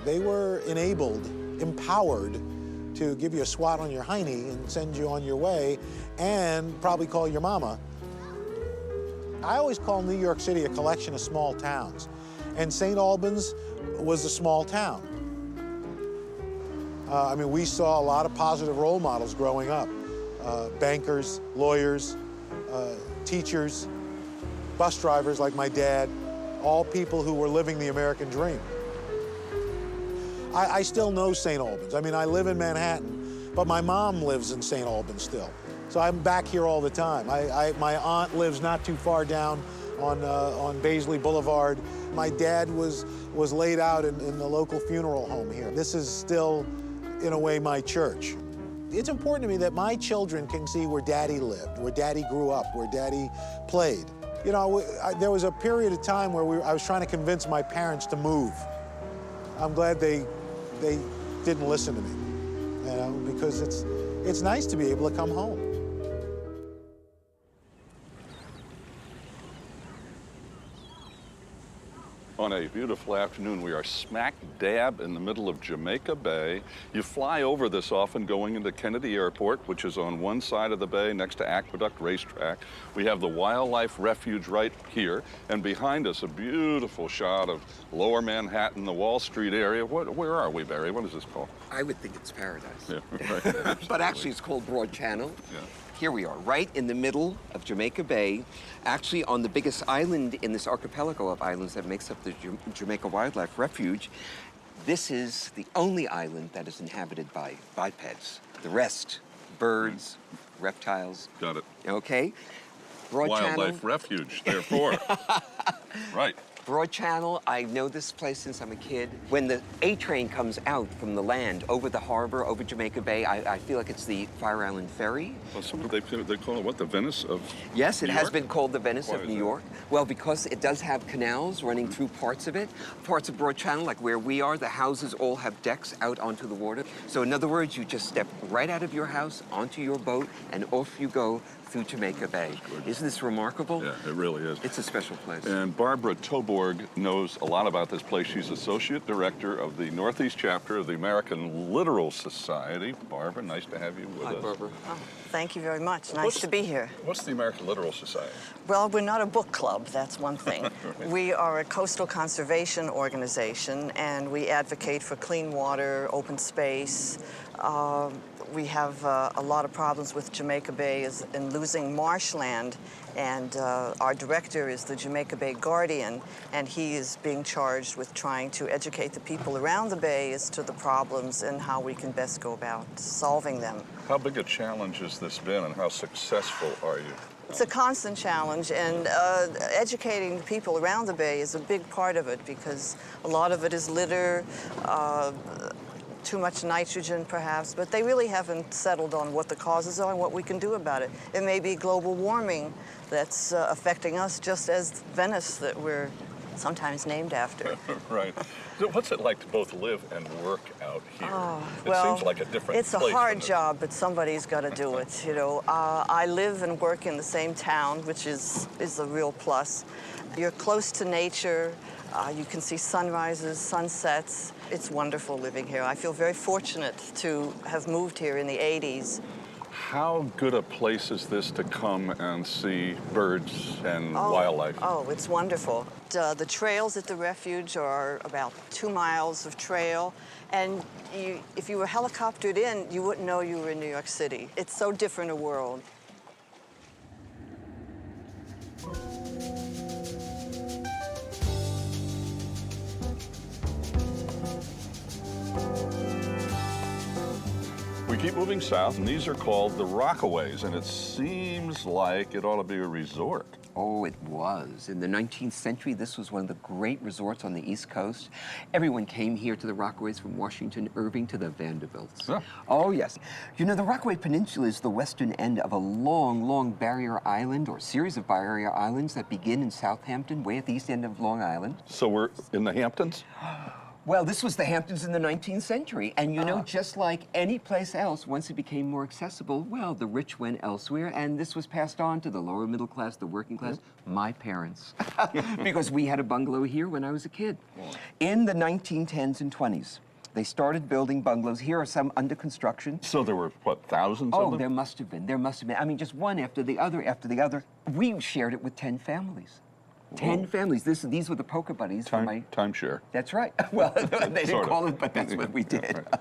they were enabled, empowered to give you a swat on your hiney and send you on your way and probably call your mama. I always call New York City a collection of small towns, and St. Albans was a small town. I mean, we saw a lot of positive role models growing up. Bankers, lawyers, teachers, bus drivers like my dad, all people who were living the American dream. I still know St. Albans. I mean, I live in Manhattan, but my mom lives in St. Albans still. So I'm back here all the time. My aunt lives not too far down on Baisley Boulevard. My dad was laid out in the local funeral home here. This is still, in a way, my church. It's important to me that my children can see where Daddy lived, where Daddy grew up, where Daddy played. You know, there was a period of time where I was trying to convince my parents to move. I'm glad they didn't listen to me, you know, because it's nice to be able to come home. On a beautiful afternoon, we are smack dab in the middle of Jamaica Bay. You fly over this often going into Kennedy Airport, which is on one side of the bay next to Aqueduct Racetrack. We have the Wildlife Refuge right here, and behind us a beautiful shot of Lower Manhattan, the Wall Street area. Where are we, Barry? What is this called? I would think it's paradise. Yeah, right. But actually it's called Broad Channel. Yeah. Here we are, right in the middle of Jamaica Bay, actually on the biggest island in this archipelago of islands that makes up the Jamaica Wildlife Refuge. This is the only island that is inhabited by bipeds. The rest, birds, reptiles. Got it. Okay? Broad Wildlife Channel. Refuge, therefore. Right. Broad Channel, I know this place since I'm a kid. When the A train comes out from the land over the harbor, over Jamaica Bay, I feel like it's the Fire Island Ferry. Well, they call it what, the Venice of Yes, it New has York? been called the Venice Why of is New that? York. Well, because it does have canals running through parts of it. Parts of Broad Channel, like where we are, the houses all have decks out onto the water. So in other words, you just step right out of your house onto your boat and off you go through Jamaica Bay. Isn't this remarkable? Yeah, it really is. It's a special place. And Barbara Tobo Borg knows a lot about this place. She's Associate Director of the Northeast Chapter of the American Literal Society. Barbara, nice to have you with us. Hi, Barbara. Oh, thank you very much. Nice to be here. What's the American Literal Society? Well, we're not a book club, that's one thing. Right. We are a coastal conservation organization, and we advocate for clean water, open space. We have a lot of problems with Jamaica Bay in losing marshland, and our director is the Jamaica Bay Guardian, and he is being charged with trying to educate the people around the bay as to the problems and how we can best go about solving them. How big a challenge has this been, and how successful are you? It's a constant challenge, and educating the people around the bay is a big part of it, because a lot of it is litter, too much nitrogen perhaps, but they really haven't settled on what the causes are and what we can do about it. It may be global warming that's affecting us, just as Venice that we're sometimes named after. Right. So what's it like to both live and work out here? It Well, seems like a different it's a place, hard doesn't it? job, but somebody's got to do it. You know, I live and work in the same town, which is a real plus. You're close to nature. You can see sunrises, sunsets. It's wonderful living here. I feel very fortunate to have moved here in the 80s. How good a place is this to come and see birds and wildlife? Oh, it's wonderful. The trails at the refuge are about 2 miles of trail, and if you were helicoptered in, you wouldn't know you were in New York City. It's so different a world. We keep moving south, and these are called the Rockaways, and it seems like it ought to be a resort. Oh, it was. In the 19th century, this was one of the great resorts on the East Coast. Everyone came here to the Rockaways, from Washington Irving to the Vanderbilts. Yeah. Oh, yes. You know, the Rockaway Peninsula is the western end of a long, long barrier island, or series of barrier islands that begin in Southampton, way at the east end of Long Island. So we're in the Hamptons? Well, this was the Hamptons in the 19th century. And you know, just like any place else, once it became more accessible, well, the rich went elsewhere, and this was passed on to the lower middle class, the working class, my parents. Because we had a bungalow here when I was a kid. In the 1910s and 20s, they started building bungalows. Here are some under construction. So there were, what, thousands of them? Oh, there must have been. There must have been. I mean, just one after the other after the other. We shared it with 10 families. 10 families. These were the poker buddies for my... Timeshare. That's right. Well, they didn't call it, but that's what we did. Right.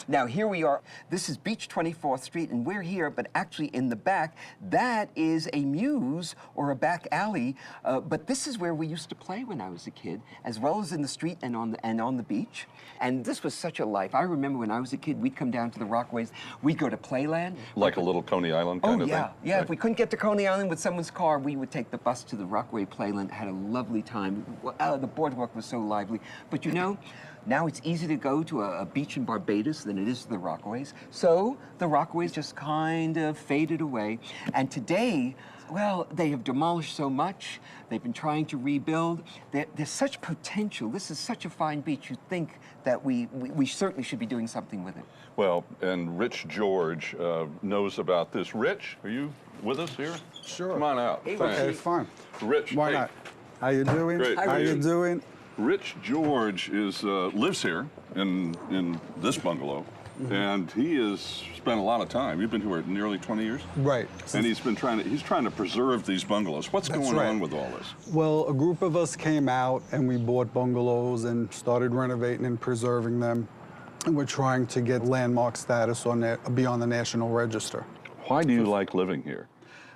Now, here we are. This is Beach 24th Street, and we're here, but actually in the back, that is a mews or a back alley. But this is where we used to play when I was a kid, as well as in the street and on the beach. And this was such a life. I remember when I was a kid, we'd come down to the Rockaways. We'd go to Playland. Like a little Coney Island kind of thing? Yeah. Right. If we couldn't get to Coney Island with someone's car, we would take the bus to the Rockaway Playland. Had a lovely time. The boardwalk was so lively. But you know, now it's easy to go to a beach in Barbados than it is to the Rockaways. So the Rockaways just kind of faded away. And today, well, they have demolished so much. They've been trying to rebuild. There's such potential. This is such a fine beach. You'd think that we certainly should be doing something with it. Well, and Rich George knows about this. Rich, are you with us here? Sure. Come on out. Hey, Thanks. okay, fine. Rich, Why hey. not? How you doing? Great. How you doing? Rich George lives here in this bungalow, and he has spent a lot of time. You've been here nearly 20 years? Right. And he's trying to preserve these bungalows. What's going on with all this? Well, a group of us came out and we bought bungalows and started renovating and preserving them. And we're trying to get landmark status be on the National Register. Why do you like living here?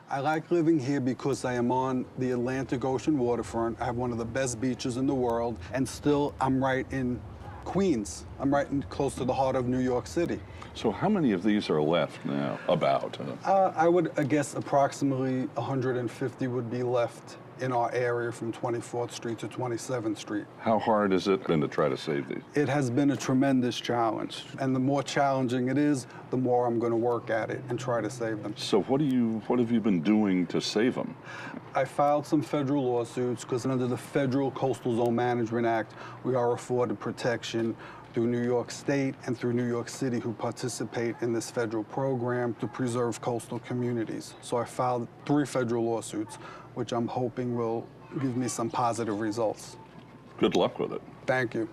I like living here because I am on the Atlantic Ocean waterfront. I have one of the best beaches in the world, and still I'm right in Queens. I'm right close to the heart of New York City. So how many of these are left now, about? I would guess approximately 150 would be left in our area from 24th Street to 27th Street. Have has it been to try to save these? It has been a tremendous challenge. And the more challenging it is, the more I'm going to work at it and try to save them. So what have you been doing to save them? I filed some federal lawsuits because under the Federal Coastal Zone Management Act, we are afforded protection through New York State and through New York City, who participate in this federal program to preserve coastal communities. So I filed 3 federal lawsuits, which I'm hoping will gives me some positive results. Good luck with it. Thank you.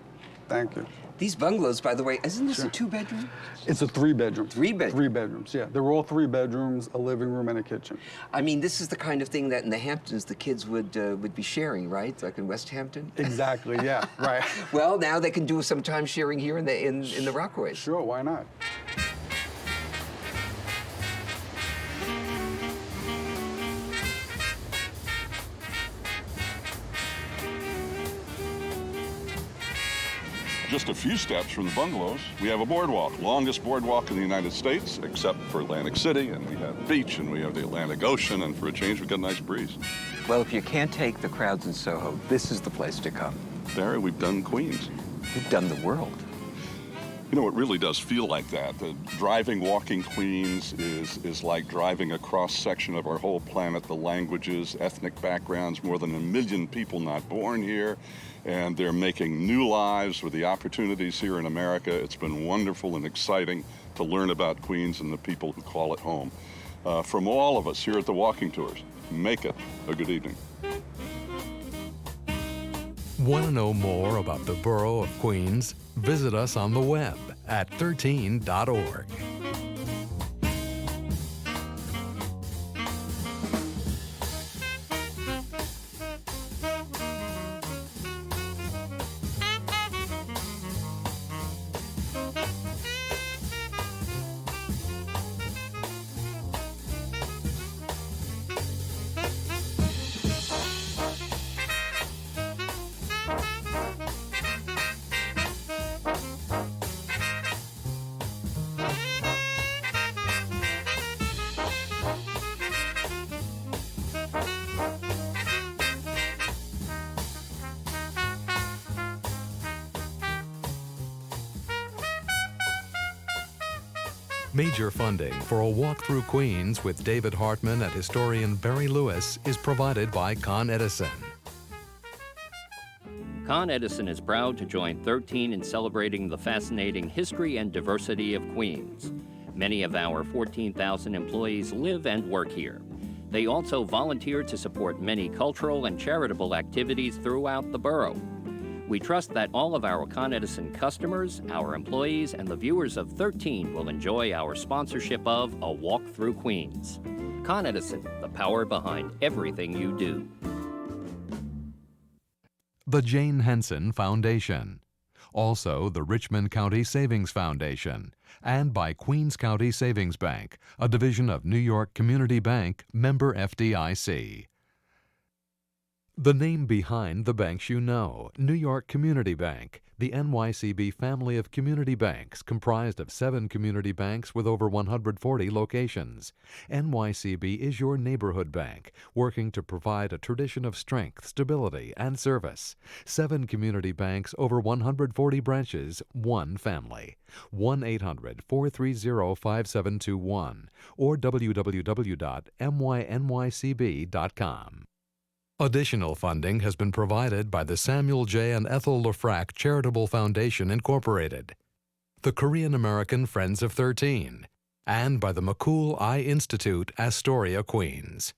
Thank you. These bungalows, by the way, isn't this a two-bedroom? It's a three-bedroom. Three-bedroom? 3 bedrooms, yeah. They're all 3 bedrooms, a living room, and a kitchen. I mean, this is the kind of thing that in the Hamptons the kids would be sharing, right? Like in West Hampton? Exactly, yeah, right. Well, now they can do some time sharing here in the Rockaways. Sure, why not? Just a few steps from the bungalows, we have a boardwalk, longest boardwalk in the United States, except for Atlantic City, and we have the beach, and we have the Atlantic Ocean, and for a change, we've got a nice breeze. Well, if you can't take the crowds in Soho, this is the place to come. Barry, we've done Queens. We've done the world. You know, it really does feel like that. The driving, walking Queens is like driving a cross-section of our whole planet, the languages, ethnic backgrounds, more than 1 million people not born here, and they're making new lives with the opportunities here in America. It's been wonderful and exciting to learn about Queens and the people who call it home. From all of us here at the Walking Tours, make it a good evening. Want to know more about the borough of Queens? Visit us on the web at 13.org. Major funding for a walk through Queens with David Hartman and historian Barry Lewis is provided by Con Edison. Con Edison is proud to join 13 in celebrating the fascinating history and diversity of Queens. Many of our 14,000 employees live and work here. They also volunteer to support many cultural and charitable activities throughout the borough. We trust that all of our Con Edison customers, our employees, and the viewers of 13 will enjoy our sponsorship of A Walk Through Queens. Con Edison, the power behind everything you do. The Jane Henson Foundation. Also, the Richmond County Savings Foundation. And by Queens County Savings Bank, a division of New York Community Bank, member FDIC. The name behind the banks you know, New York Community Bank, the NYCB family of community banks comprised of 7 community banks with over 140 locations. NYCB is your neighborhood bank, working to provide a tradition of strength, stability, and service. 7 community banks, over 140 branches, 1 family. 1-800-430-5721 or www.mynycb.com. Additional funding has been provided by the Samuel J. and Ethel Lefrak Charitable Foundation, Incorporated, the Korean American Friends of 13, and by the McCool Eye Institute, Astoria, Queens.